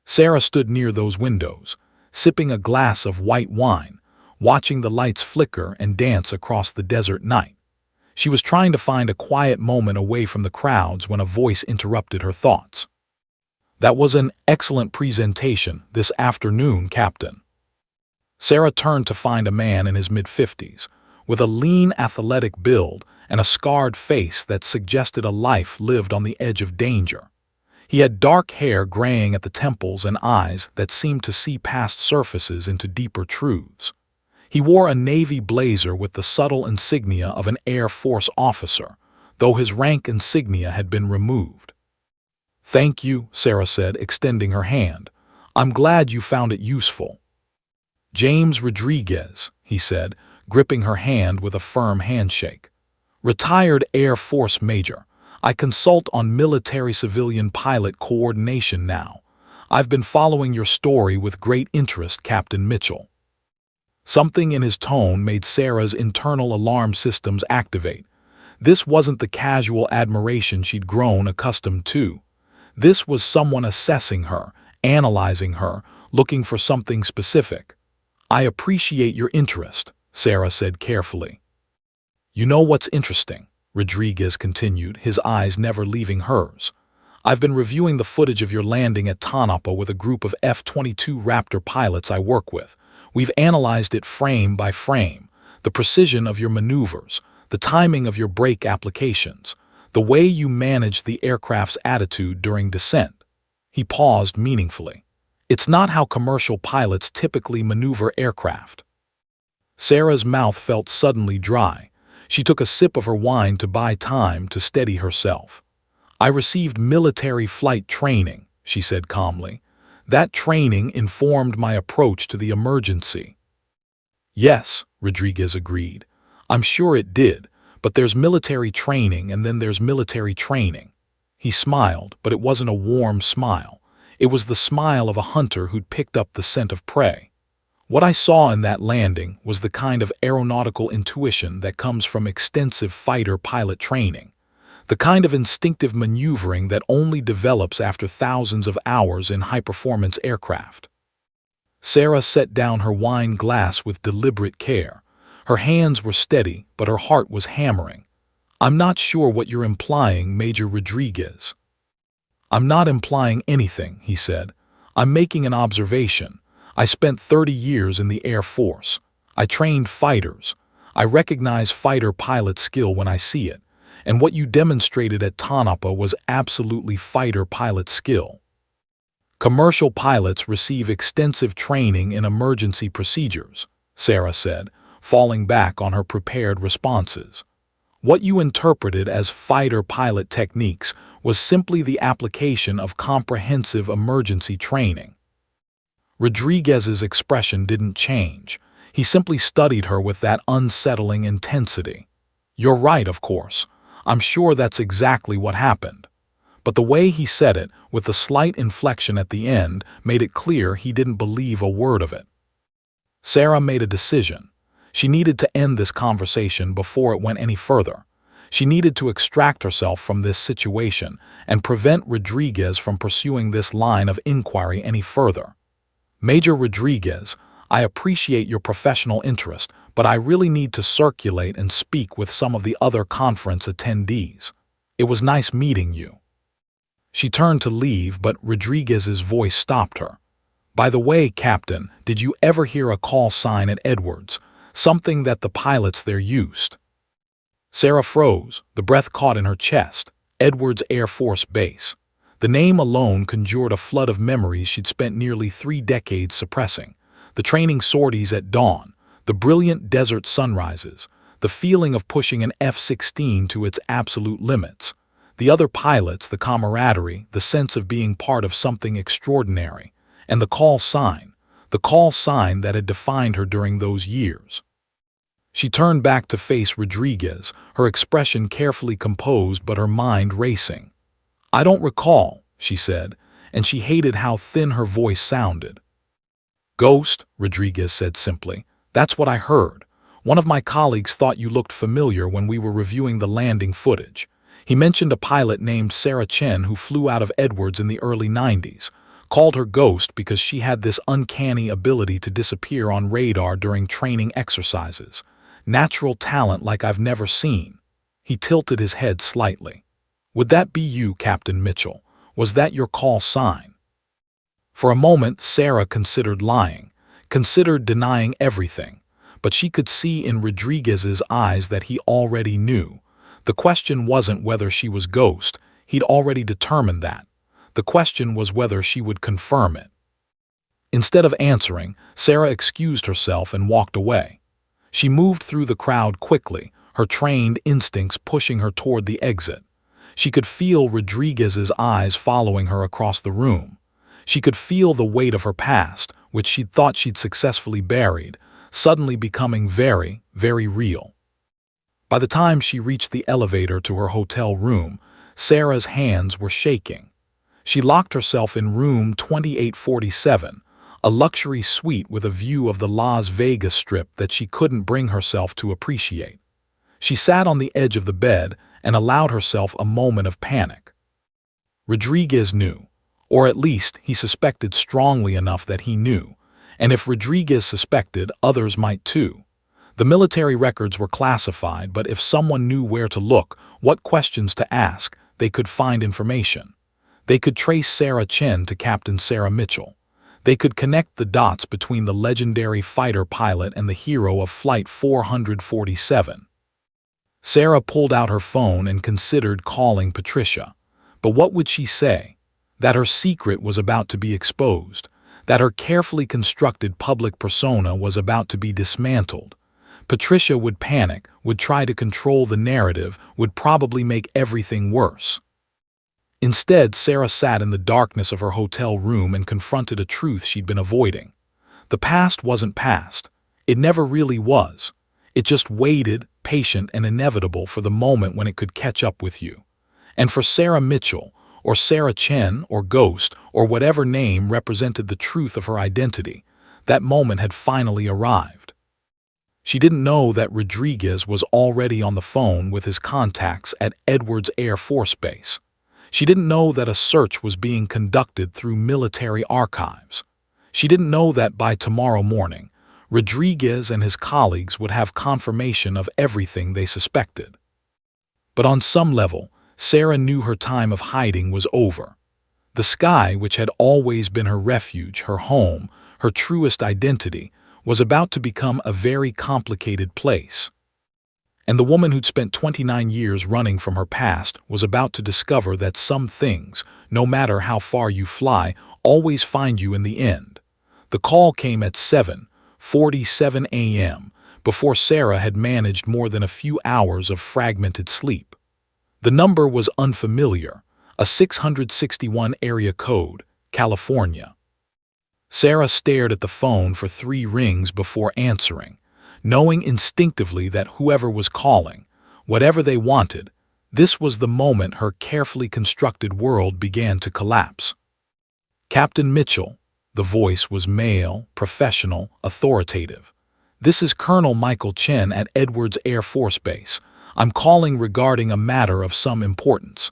Sarah stood near those windows, sipping a glass of white wine, watching the lights flicker and dance across the desert night. She was trying to find a quiet moment away from the crowds when a voice interrupted her thoughts. "That was an excellent presentation this afternoon, Captain." Sarah turned to find a man in his mid-50s, with a lean, athletic build and a scarred face that suggested a life lived on the edge of danger. He had dark hair graying at the temples and eyes that seemed to see past surfaces into deeper truths. He wore a navy blazer with the subtle insignia of an Air Force officer, though his rank insignia had been removed. "Thank you," Sarah said, extending her hand. "I'm glad you found it useful." "James Rodriguez," he said, gripping her hand with a firm handshake. "Retired Air Force Major. I consult on military-civilian pilot coordination now. I've been following your story with great interest, Captain Mitchell." Something in his tone made Sarah's internal alarm systems activate. This wasn't the casual admiration she'd grown accustomed to. This was someone assessing her, analyzing her, looking for something specific. "I appreciate your interest," Sarah said carefully. "You know what's interesting?" Rodriguez continued, his eyes never leaving hers. "I've been reviewing the footage of your landing at Tanapa with a group of F-22 Raptor pilots I work with. We've analyzed it frame by frame, the precision of your maneuvers, the timing of your brake applications, the way you managed the aircraft's attitude during descent." He paused meaningfully. "It's not how commercial pilots typically maneuver aircraft." Sarah's mouth felt suddenly dry. She took a sip of her wine to buy time to steady herself. "I received military flight training," she said calmly. "That training informed my approach to the emergency." "Yes," Rodriguez agreed. "I'm sure it did, but there's military training and then there's military training." He smiled, but it wasn't a warm smile. It was the smile of a hunter who'd picked up the scent of prey. "What I saw in that landing was the kind of aeronautical intuition that comes from extensive fighter pilot training, the kind of instinctive maneuvering that only develops after thousands of hours in high-performance aircraft." Sarah set down her wine glass with deliberate care. Her hands were steady, but her heart was hammering. "I'm not sure what you're implying, Major Rodriguez." "I'm not implying anything," he said. "I'm making an observation. I spent 30 years in the Air Force. I trained fighters. I recognize fighter pilot skill when I see it, and what you demonstrated at Tanapa was absolutely fighter pilot skill. Commercial pilots receive extensive training in emergency procedures," Sarah said, falling back on her prepared responses. "What you interpreted as fighter pilot techniques was simply the application of comprehensive emergency training." Rodriguez's expression didn't change. He simply studied her with that unsettling intensity. "You're right, of course. I'm sure that's exactly what happened." But the way he said it, with the slight inflection at the end, made it clear he didn't believe a word of it. Sarah made a decision. She needed to end this conversation before it went any further. She needed to extract herself from this situation and prevent Rodriguez from pursuing this line of inquiry any further. "Major Rodriguez, I appreciate your professional interest, but I really need to circulate and speak with some of the other conference attendees. It was nice meeting you." She turned to leave, but Rodriguez's voice stopped her. "By the way, Captain, did you ever hear a call sign at Edwards? Something that the pilots there used?" Sarah froze, the breath caught in her chest. Edwards Air Force Base. The name alone conjured a flood of memories she'd spent nearly 3 decades suppressing. The training sorties at dawn, the brilliant desert sunrises, the feeling of pushing an F-16 to its absolute limits, the other pilots, the camaraderie, the sense of being part of something extraordinary, and the call sign that had defined her during those years. She turned back to face Rodriguez, her expression carefully composed but her mind racing. "I don't recall," she said, and she hated how thin her voice sounded. "Ghost," Rodriguez said simply. "That's what I heard. One of my colleagues thought you looked familiar when we were reviewing the landing footage. He mentioned a pilot named Sarah Chen who flew out of Edwards in the early 90s, called her Ghost because she had this uncanny ability to disappear on radar during training exercises. Natural talent like I've never seen." He tilted his head slightly. "Would that be you, Captain Mitchell? Was that your call sign?" For a moment, Sarah considered lying, considered denying everything, but she could see in Rodriguez's eyes that he already knew. The question wasn't whether she was Ghost, he'd already determined that. The question was whether she would confirm it. Instead of answering, Sarah excused herself and walked away. She moved through the crowd quickly, her trained instincts pushing her toward the exit. She could feel Rodriguez's eyes following her across the room. She could feel the weight of her past, which she'd thought she'd successfully buried, suddenly becoming very, very real. By the time she reached the elevator to her hotel room, Sarah's hands were shaking. She locked herself in room 2847, a luxury suite with a view of the Las Vegas Strip that she couldn't bring herself to appreciate. She sat on the edge of the bed and allowed herself a moment of panic. Rodriguez knew, or at least he suspected strongly enough that he knew, and if Rodriguez suspected, others might too. The military records were classified, but if someone knew where to look, what questions to ask, they could find information. They could trace Sarah Chen to Captain Sarah Mitchell. They could connect the dots between the legendary fighter pilot and the hero of Flight 447. Sarah pulled out her phone and considered calling Patricia. But what would she say? That her secret was about to be exposed, that her carefully constructed public persona was about to be dismantled. Patricia would panic, would try to control the narrative, would probably make everything worse. Instead, Sarah sat in the darkness of her hotel room and confronted a truth she'd been avoiding. The past wasn't past. It never really was. It just waited, patient and inevitable for the moment when it could catch up with you. And for Sarah Mitchell, or Sarah Chen, or Ghost, or whatever name represented the truth of her identity, that moment had finally arrived. She didn't know that Rodriguez was already on the phone with his contacts at Edwards Air Force Base. She didn't know that a search was being conducted through military archives. She didn't know that by tomorrow morning, Rodriguez and his colleagues would have confirmation of everything they suspected. But on some level, Sarah knew her time of hiding was over. The sky, which had always been her refuge, her home, her truest identity, was about to become a very complicated place. And the woman who'd spent 29 years running from her past was about to discover that some things, no matter how far you fly, always find you in the end. The call came at 7:47 a.m., before Sarah had managed more than a few hours of fragmented sleep. The number was unfamiliar, a 661 area code, California. Sarah stared at the phone for 3 rings before answering, knowing instinctively that whoever was calling, whatever they wanted, this was the moment her carefully constructed world began to collapse. "Captain Mitchell," the voice was male, professional, authoritative. "This is Colonel Michael Chen at Edwards Air Force Base. I'm calling regarding a matter of some importance.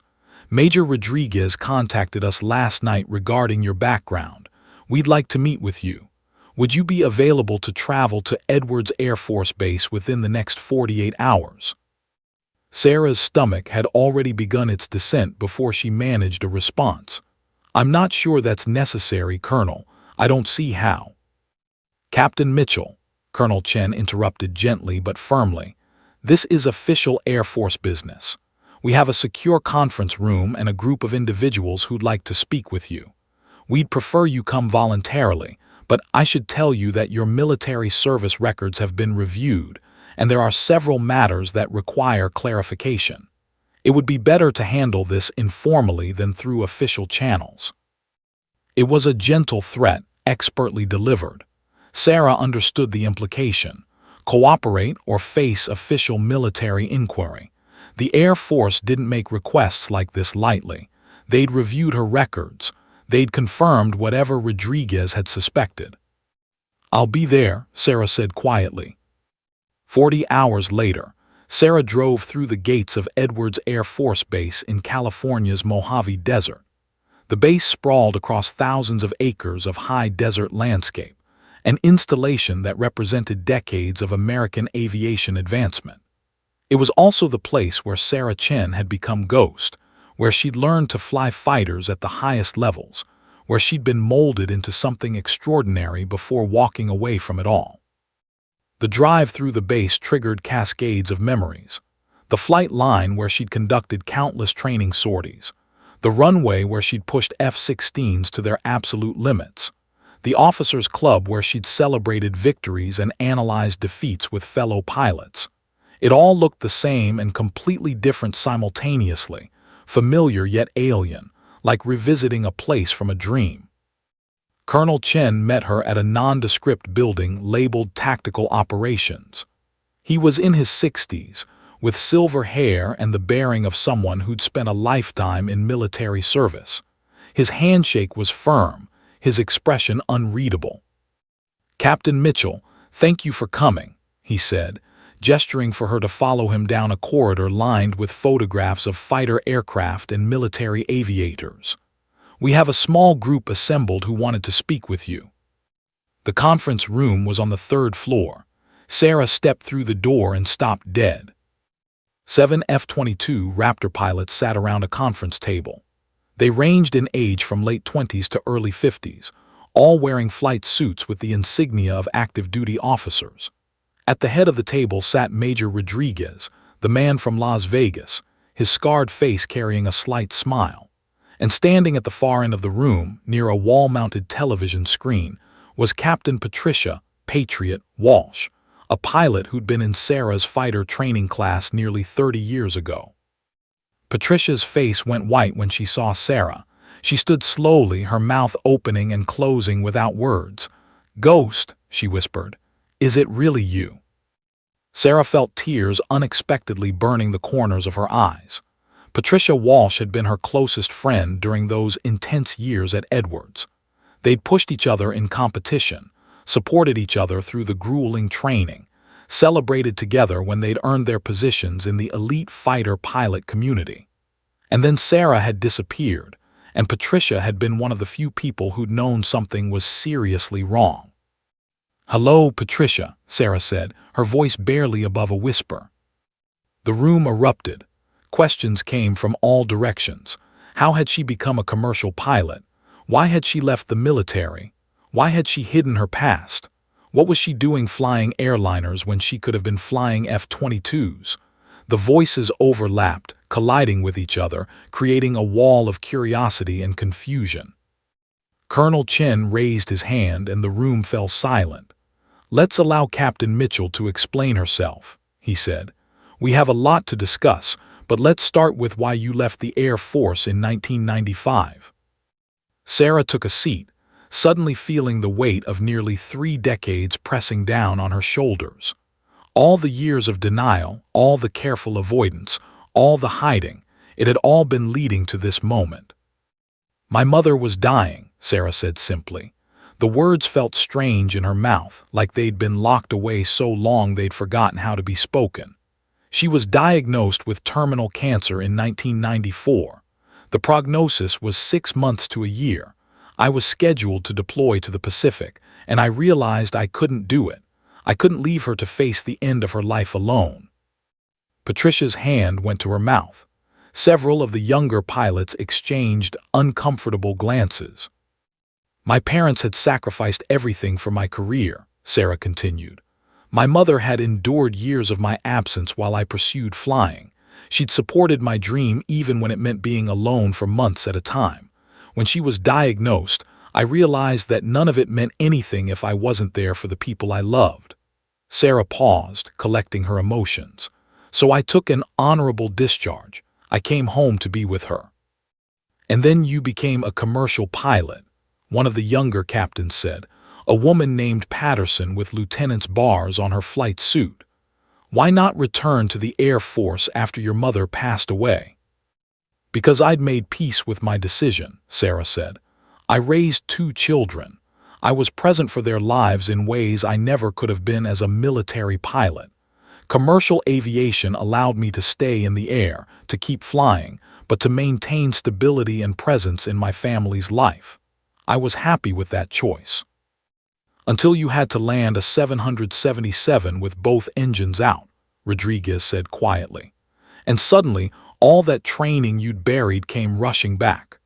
Major Rodriguez contacted us last night regarding your background. We'd like to meet with you. Would you be available to travel to Edwards Air Force Base within the next 48 hours? Sarah's stomach had already begun its descent before she managed a response. "I'm not sure that's necessary, Colonel. I don't see how." "Captain Mitchell," Colonel Chen interrupted gently but firmly, "this is official Air Force business. We have a secure conference room and a group of individuals who'd like to speak with you. We'd prefer you come voluntarily, but I should tell you that your military service records have been reviewed, and there are several matters that require clarification. It would be better to handle this informally than through official channels." It was a gentle threat, expertly delivered. Sarah understood the implication. Cooperate or face official military inquiry. The Air Force didn't make requests like this lightly. They'd reviewed her records. They'd confirmed whatever Rodriguez had suspected. "I'll be there," Sarah said quietly. 40 hours later, Sarah drove through the gates of Edwards Air Force Base in California's Mojave Desert. The base sprawled across thousands of acres of high desert landscape, an installation that represented decades of American aviation advancement. It was also the place where Sarah Chen had become Ghost, where she'd learned to fly fighters at the highest levels, where she'd been molded into something extraordinary before walking away from it all. The drive through the base triggered cascades of memories. The flight line where she'd conducted countless training sorties, the runway where she'd pushed F-16s to their absolute limits, the officers' club where she'd celebrated victories and analyzed defeats with fellow pilots. It all looked the same and completely different simultaneously, familiar yet alien, like revisiting a place from a dream. Colonel Chen met her at a nondescript building labeled Tactical Operations. He was in his 60s, with silver hair and the bearing of someone who'd spent a lifetime in military service. His handshake was firm, his expression unreadable. "Captain Mitchell, thank you for coming," he said, gesturing for her to follow him down a corridor lined with photographs of fighter aircraft and military aviators. "We have a small group assembled who wanted to speak with you." The conference room was on the 3rd floor. Sarah stepped through the door and stopped dead. 7 F-22 Raptor pilots sat around a conference table. They ranged in age from late 20s to early 50s, all wearing flight suits with the insignia of active duty officers. At the head of the table sat Major Rodriguez, the man from Las Vegas, his scarred face carrying a slight smile. And standing at the far end of the room, near a wall-mounted television screen, was Captain Patricia "Patriot" Walsh, a pilot who'd been in Sarah's fighter training class nearly 30 years ago. Patricia's face went white when she saw Sarah. She stood slowly, her mouth opening and closing without words. "Ghost," she whispered, "is it really you?" Sarah felt tears unexpectedly burning the corners of her eyes. Patricia Walsh had been her closest friend during those intense years at Edwards. They'd pushed each other in competition, supported each other through the grueling training, celebrated together when they'd earned their positions in the elite fighter pilot community. And then Sarah had disappeared, and Patricia had been one of the few people who'd known something was seriously wrong. "Hello, Patricia," Sarah said, her voice barely above a whisper. The room erupted. Questions came from all directions. How had she become a commercial pilot? Why had she left the military? Why had she hidden her past? What was she doing flying airliners when she could have been flying F-22s? The voices overlapped, colliding with each other, creating a wall of curiosity and confusion. Colonel Chen raised his hand and the room fell silent. "Let's allow Captain Mitchell to explain herself," he said. "We have a lot to discuss, but let's start with why you left the Air Force in 1995. Sarah took a seat, suddenly feeling the weight of nearly 3 decades pressing down on her shoulders. All the years of denial, all the careful avoidance, all the hiding, it had all been leading to this moment. "My mother was dying," Sarah said simply. The words felt strange in her mouth, like they'd been locked away so long they'd forgotten how to be spoken. "She was diagnosed with terminal cancer in 1994. The prognosis was 6 months to a year. I was scheduled to deploy to the Pacific, and I realized I couldn't do it. I couldn't leave her to face the end of her life alone." Patricia's hand went to her mouth. Several of the younger pilots exchanged uncomfortable glances. "My parents had sacrificed everything for my career," Sarah continued. "My mother had endured years of my absence while I pursued flying. She'd supported my dream even when it meant being alone for months at a time. When she was diagnosed, I realized that none of it meant anything if I wasn't there for the people I loved." Sarah paused, collecting her emotions. "So I took an honorable discharge. I came home to be with her." "And then you became a commercial pilot," one of the younger captains said, "a woman named Patterson with lieutenant's bars on her flight suit. Why not return to the Air Force after your mother passed away?" "Because I'd made peace with my decision," Sarah said. "I raised 2 children. I was present for their lives in ways I never could have been as a military pilot. Commercial aviation allowed me to stay in the air, to keep flying, but to maintain stability and presence in my family's life. I was happy with that choice. Until you had to land a 777 with both engines out," Rodriguez said quietly. And suddenly, all that training you'd buried came rushing back.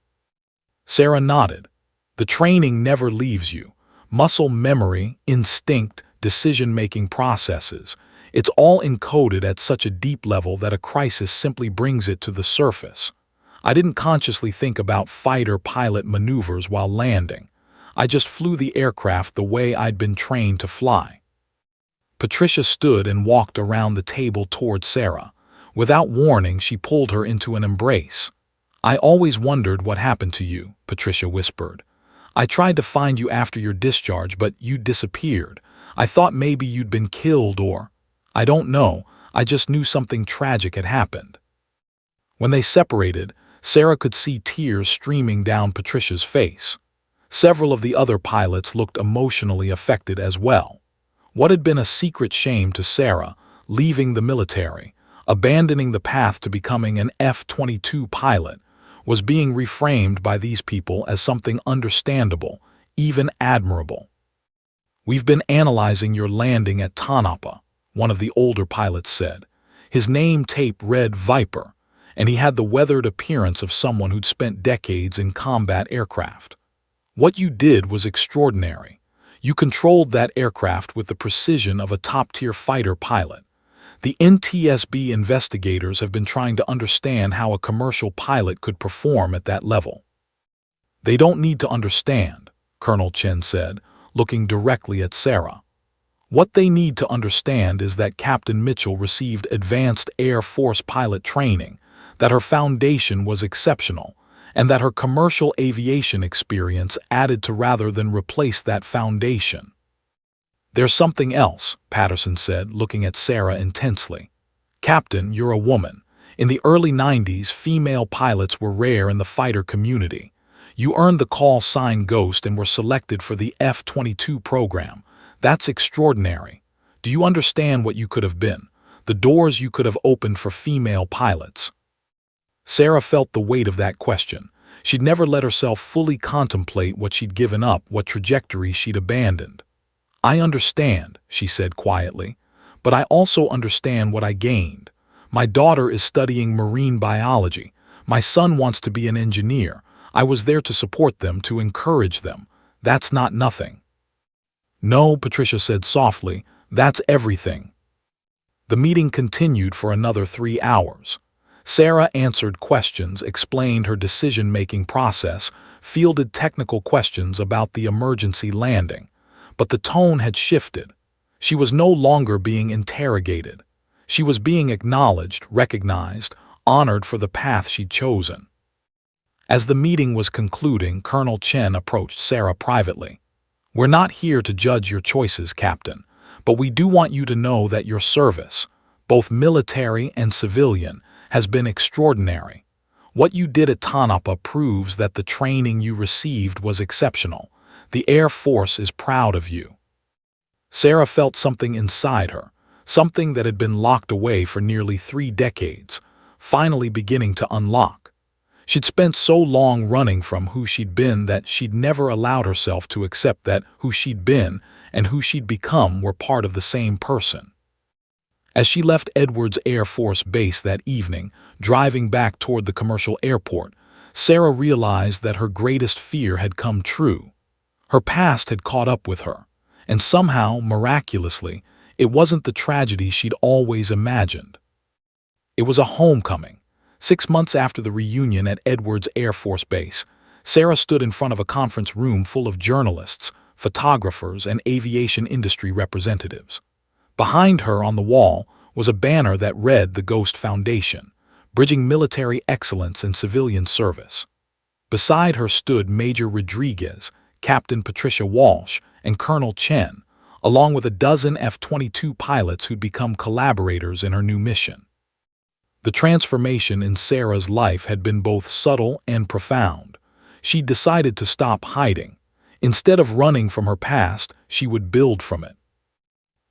Sarah nodded. The training never leaves you. Muscle memory, instinct, decision-making processes. It's all encoded at such a deep level that a crisis simply brings it to the surface. I didn't consciously think about fighter-pilot maneuvers while landing. I just flew the aircraft the way I'd been trained to fly. Patricia stood and walked around the table toward Sarah. Without warning, she pulled her into an embrace. "I always wondered what happened to you," Patricia whispered. "I tried to find you after your discharge, but you disappeared. I thought maybe you'd been killed or... I don't know, I just knew something tragic had happened." When they separated, Sarah could see tears streaming down Patricia's face. Several of the other pilots looked emotionally affected as well. What had been a secret shame to Sarah, leaving the military, abandoning the path to becoming an F-22 pilot, was being reframed by these people as something understandable, even admirable. "We've been analyzing your landing at Tanapa," one of the older pilots said. His name tape read Viper, and he had the weathered appearance of someone who'd spent decades in combat aircraft. "What you did was extraordinary. You controlled that aircraft with the precision of a top-tier fighter pilot. The NTSB investigators have been trying to understand how a commercial pilot could perform at that level." "They don't need to understand," Colonel Chen said, looking directly at Sarah. "What they need to understand is that Captain Mitchell received advanced Air Force pilot training, that her foundation was exceptional, and that her commercial aviation experience added to rather than replace that foundation." "There's something else," Patterson said, looking at Sarah intensely. "Captain, you're a woman. In the early 90s, female pilots were rare in the fighter community. You earned the call sign Ghost and were selected for the F-22 program. That's extraordinary. Do you understand what you could have been? The doors you could have opened for female pilots?" Sarah felt the weight of that question. She'd never let herself fully contemplate what she'd given up, what trajectory she'd abandoned. "I understand," she said quietly, "but I also understand what I gained. My daughter is studying marine biology. My son wants to be an engineer. I was there to support them, to encourage them. That's not nothing." "No," Patricia said softly, "that's everything." The meeting continued for another 3 hours. Sarah answered questions, explained her decision-making process, fielded technical questions about the emergency landing. But the tone had shifted. She was no longer being interrogated. She was being acknowledged, recognized, honored for the path she'd chosen. As the meeting was concluding, Colonel Chen approached Sarah privately. "We're not here to judge your choices, Captain, but we do want you to know that your service, both military and civilian, has been extraordinary. What you did at Tanapa proves that the training you received was exceptional. The Air Force is proud of you." Sarah felt something inside her, something that had been locked away for nearly 3 decades, finally beginning to unlock. She'd spent so long running from who she'd been that she'd never allowed herself to accept that who she'd been and who she'd become were part of the same person. As she left Edwards Air Force Base that evening, driving back toward the commercial airport, Sarah realized that her greatest fear had come true. Her past had caught up with her, and somehow, miraculously, it wasn't the tragedy she'd always imagined. It was a homecoming. 6 months after the reunion at Edwards Air Force Base, Sarah stood in front of a conference room full of journalists, photographers, and aviation industry representatives. Behind her on the wall was a banner that read the Ghost Foundation, bridging military excellence and civilian service. Beside her stood Major Rodriguez, Captain Patricia Walsh, and Colonel Chen, along with a dozen F-22 pilots who'd become collaborators in her new mission. The transformation in Sarah's life had been both subtle and profound. She'd decided to stop hiding. Instead of running from her past, she would build from it.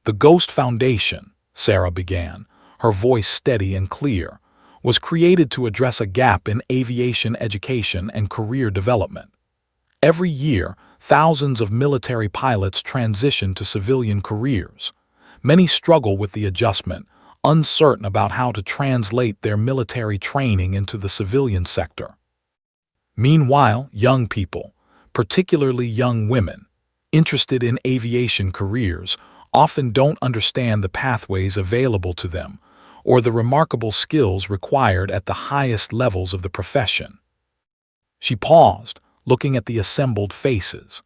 "The Ghost Foundation," Sarah began, her voice steady and clear, was created to address a gap in aviation education and career development. Every year, thousands of military pilots transition to civilian careers. Many struggle with the adjustment, uncertain about how to translate their military training into the civilian sector. Meanwhile, young people, particularly young women, interested in aviation careers, often don't understand the pathways available to them or the remarkable skills required at the highest levels of the profession. She paused, looking at the assembled faces.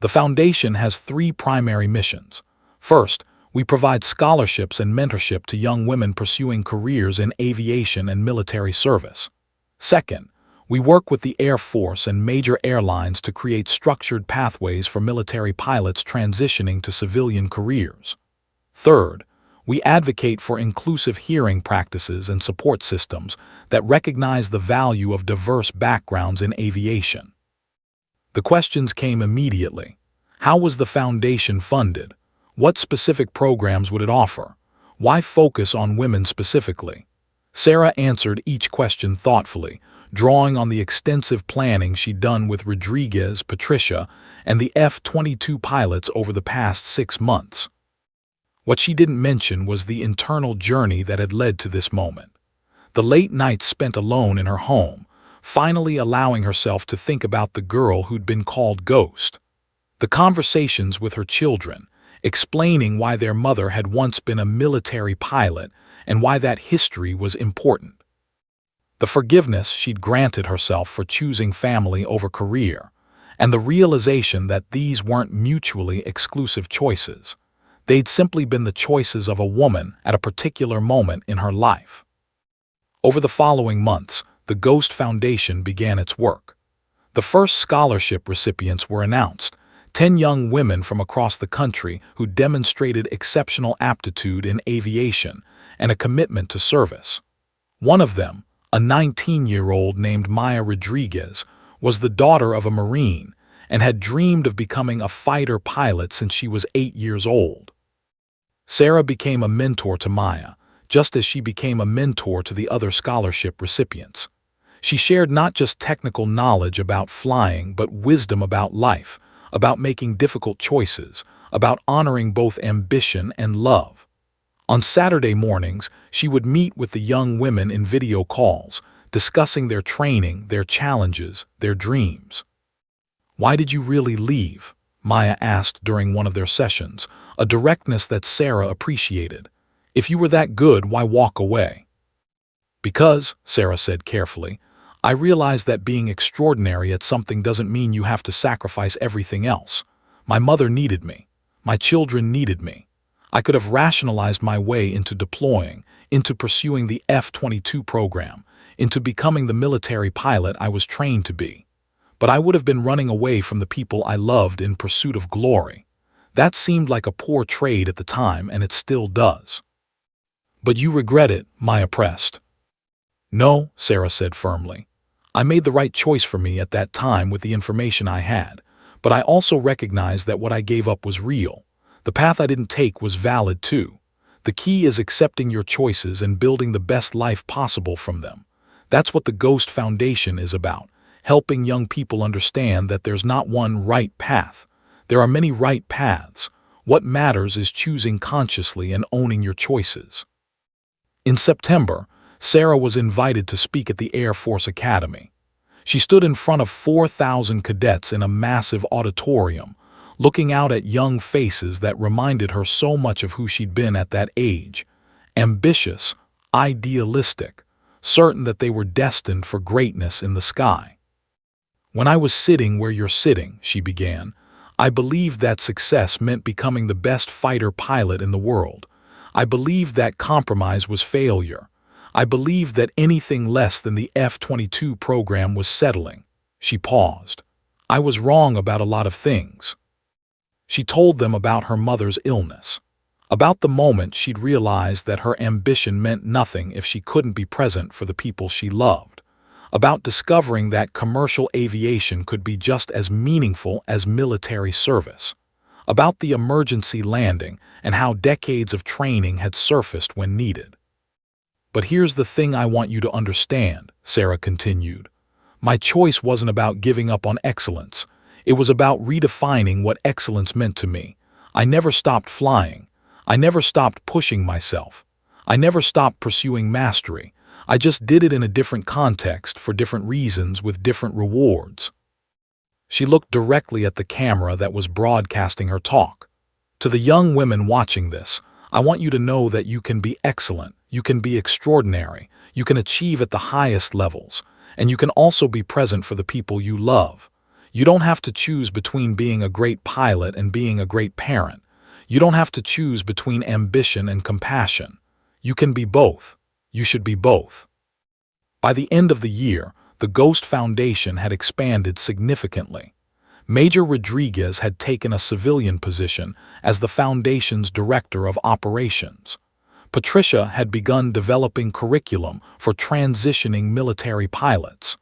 The Foundation has three primary missions. First, we provide scholarships and mentorship to young women pursuing careers in aviation and military service. Second, we work with the Air Force and major airlines to create structured pathways for military pilots transitioning to civilian careers. Third, we advocate for inclusive hearing practices and support systems that recognize the value of diverse backgrounds in aviation. The questions came immediately. How was the Foundation funded? What specific programs would it offer? Why focus on women specifically? Sarah answered each question thoughtfully, drawing on the extensive planning she'd done with Rodriguez, Patricia, and the F-22 pilots over the past 6 months. What she didn't mention was the internal journey that had led to this moment. The late nights spent alone in her home, finally allowing herself to think about the girl who'd been called Ghost. The conversations with her children, explaining why their mother had once been a military pilot and why that history was important. The forgiveness she'd granted herself for choosing family over career, and the realization that these weren't mutually exclusive choices. They'd simply been the choices of a woman at a particular moment in her life. Over the following months, the Ghost Foundation began its work. The first scholarship recipients were announced, 10 young women from across the country who demonstrated exceptional aptitude in aviation and a commitment to service. One of them, a 19-year-old named Maya Rodriguez, was the daughter of a Marine and had dreamed of becoming a fighter pilot since she was 8 years old. Sarah became a mentor to Maya, just as she became a mentor to the other scholarship recipients. She shared not just technical knowledge about flying, but wisdom about life, about making difficult choices, about honoring both ambition and love. On Saturday mornings, she would meet with the young women in video calls, discussing their training, their challenges, their dreams. "Why did you really leave?" Maya asked during one of their sessions, a directness that Sarah appreciated. "If you were that good, why walk away?" "Because," Sarah said carefully, "I realized that being extraordinary at something doesn't mean you have to sacrifice everything else. My mother needed me. My children needed me. I could have rationalized my way into deploying, into pursuing the F-22 program, into becoming the military pilot I was trained to be. But I would have been running away from the people I loved in pursuit of glory. That seemed like a poor trade at the time, and it still does." "But you regret it," Maya pressed. "No," Sarah said firmly. "I made the right choice for me at that time with the information I had, but I also recognized that what I gave up was real. The path I didn't take was valid too. The key is accepting your choices and building the best life possible from them. That's what the Ghost Foundation is about, helping young people understand that there's not one right path. There are many right paths. What matters is choosing consciously and owning your choices." In September, Sarah was invited to speak at the Air Force Academy. She stood in front of 4,000 cadets in a massive auditorium, looking out at young faces that reminded her so much of who she'd been at that age. Ambitious, idealistic, certain that they were destined for greatness in the sky. "When I was sitting where you're sitting," she began, "I believed that success meant becoming the best fighter pilot in the world. I believed that compromise was failure. I believed that anything less than the F-22 program was settling." She paused. "I was wrong about a lot of things." She told them about her mother's illness, about the moment she'd realized that her ambition meant nothing if she couldn't be present for the people she loved, about discovering that commercial aviation could be just as meaningful as military service, about the emergency landing and how decades of training had surfaced when needed. "But here's the thing I want you to understand," Sarah continued. "My choice wasn't about giving up on excellence. It was about redefining what excellence meant to me. I never stopped flying. I never stopped pushing myself. I never stopped pursuing mastery. I just did it in a different context for different reasons with different rewards. She looked directly at the camera that was broadcasting her talk. To the young women watching this, I want you to know that you can be excellent, you can be extraordinary, you can achieve at the highest levels, and you can also be present for the people you love. You don't have to choose between being a great pilot and being a great parent. You don't have to choose between ambition and compassion. You can be both. You should be both. By the end of the year, the Ghost Foundation had expanded significantly. Major Rodriguez had taken a civilian position as the foundation's director of operations. Patricia had begun developing curriculum for transitioning military pilots.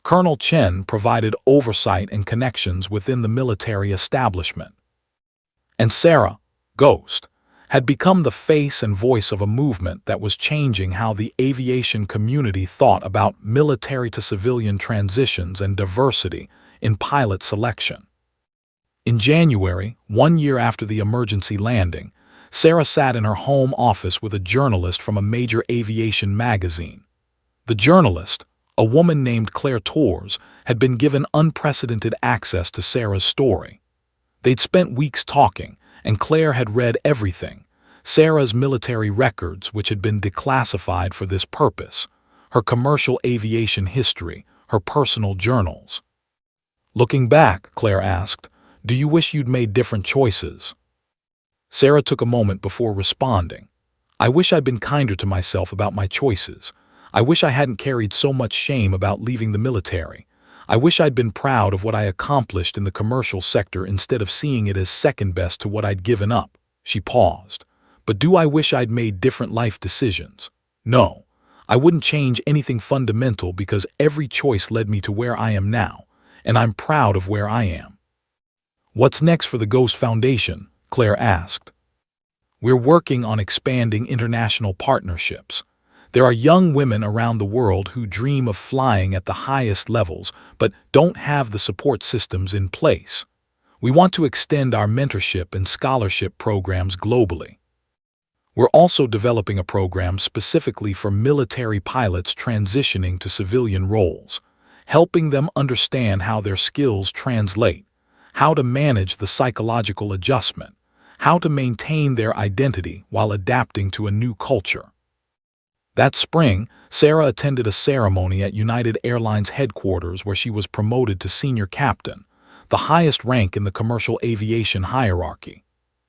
Colonel Chen provided oversight and connections within the military establishment. And Sarah, Ghost, had become the face and voice of a movement that was changing how the aviation community thought about military-to-civilian transitions and diversity in pilot selection. In January, 1 year after the emergency landing, Sarah sat in her home office with a journalist from a major aviation magazine. The journalist, a woman named Claire Torres, had been given unprecedented access to Sarah's story. They'd spent weeks talking, and Claire had read everything: Sarah's military records, which had been declassified for this purpose, her commercial aviation history, her personal journals. Looking back, Claire asked, do you wish you'd made different choices? Sarah took a moment before responding. I wish I'd been kinder to myself about my choices. I wish I hadn't carried so much shame about leaving the military. I wish I'd been proud of what I accomplished in the commercial sector instead of seeing it as second best to what I'd given up. She paused. But do I wish I'd made different life decisions? No. I wouldn't change anything fundamental because every choice led me to where I am now, and I'm proud of where I am. What's next for the Ghost Foundation? Claire asked. We're working on expanding international partnerships. There are young women around the world who dream of flying at the highest levels but don't have the support systems in place. We want to extend our mentorship and scholarship programs globally. We're also developing a program specifically for military pilots transitioning to civilian roles, helping them understand how their skills translate, how to manage the psychological adjustment, how to maintain their identity while adapting to a new culture. That spring, Sarah attended a ceremony at United Airlines headquarters where she was promoted to senior captain, the highest rank in the commercial aviation hierarchy.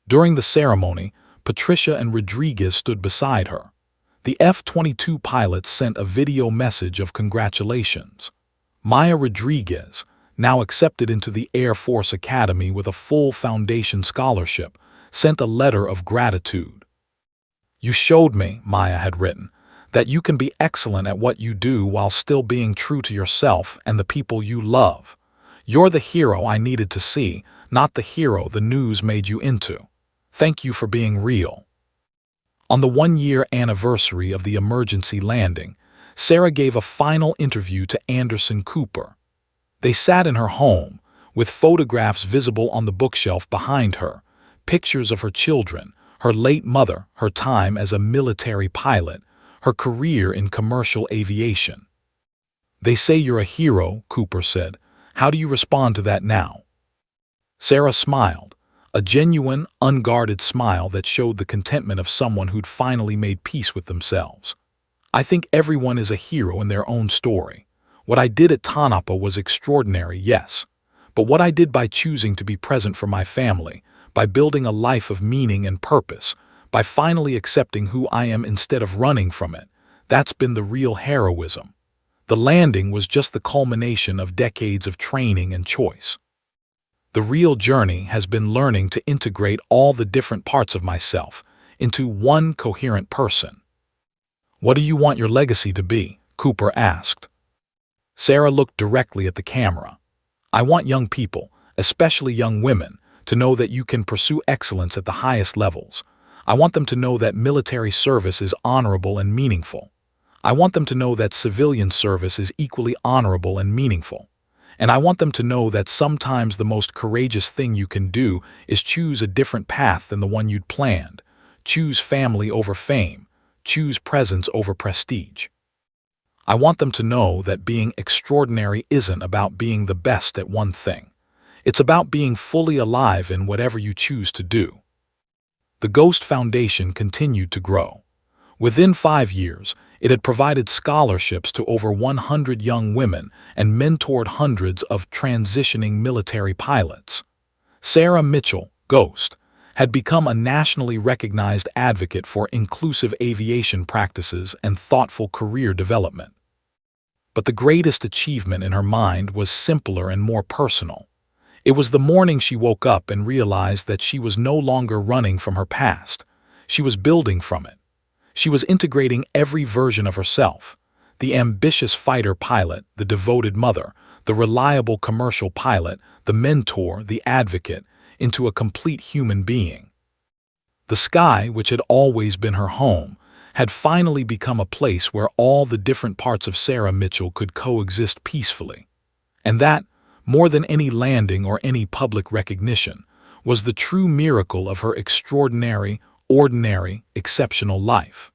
During the ceremony, Patricia and Rodriguez stood beside her. The F-22 pilots sent a video message of congratulations. Maya Rodriguez, now accepted into the Air Force Academy with a full foundation scholarship, sent a letter of gratitude. You showed me, Maya had written, that you can be excellent at what you do while still being true to yourself and the people you love. You're the hero I needed to see, not the hero the news made you into. Thank you for being real. On the 1-year anniversary of the emergency landing, Sarah gave a final interview to Anderson Cooper. They sat in her home, with photographs visible on the bookshelf behind her, pictures of her children, her late mother, her time as a military pilot, her career in commercial aviation. They say you're a hero, Cooper said. How do you respond to that now? Sarah smiled, a genuine, unguarded smile that showed the contentment of someone who'd finally made peace with themselves. I think everyone is a hero in their own story. What I did at Tanapa was extraordinary, yes. But what I did by choosing to be present for my family, by building a life of meaning and purpose, by finally accepting who I am instead of running from it, that's been the real heroism. The landing was just the culmination of decades of training and choice. The real journey has been learning to integrate all the different parts of myself into one coherent person. What do you want your legacy to be? Cooper asked. Sarah looked directly at the camera. I want young people, especially young women, to know that you can pursue excellence at the highest levels. I want them to know that military service is honorable and meaningful. I want them to know that civilian service is equally honorable and meaningful. And I want them to know that sometimes the most courageous thing you can do is choose a different path than the one you'd planned. Choose family over fame. choose presence over prestige. I want them to know that being extraordinary isn't about being the best at one thing. It's about being fully alive in whatever you choose to do. The Ghost Foundation continued to grow. Within 5 years, it had provided scholarships to over 100 young women and mentored hundreds of transitioning military pilots. Sarah Mitchell, Ghost, had become a nationally recognized advocate for inclusive aviation practices and thoughtful career development. But the greatest achievement in her mind was simpler and more personal. It was the morning she woke up and realized that she was no longer running from her past. She was building from it. She was integrating every version of herself: the ambitious fighter pilot, the devoted mother, the reliable commercial pilot, the mentor, the advocate, into a complete human being. The sky, which had always been her home, had finally become a place where all the different parts of Sarah Mitchell could coexist peacefully. And that, more than any landing or any public recognition, was the true miracle of her extraordinary, ordinary, exceptional life.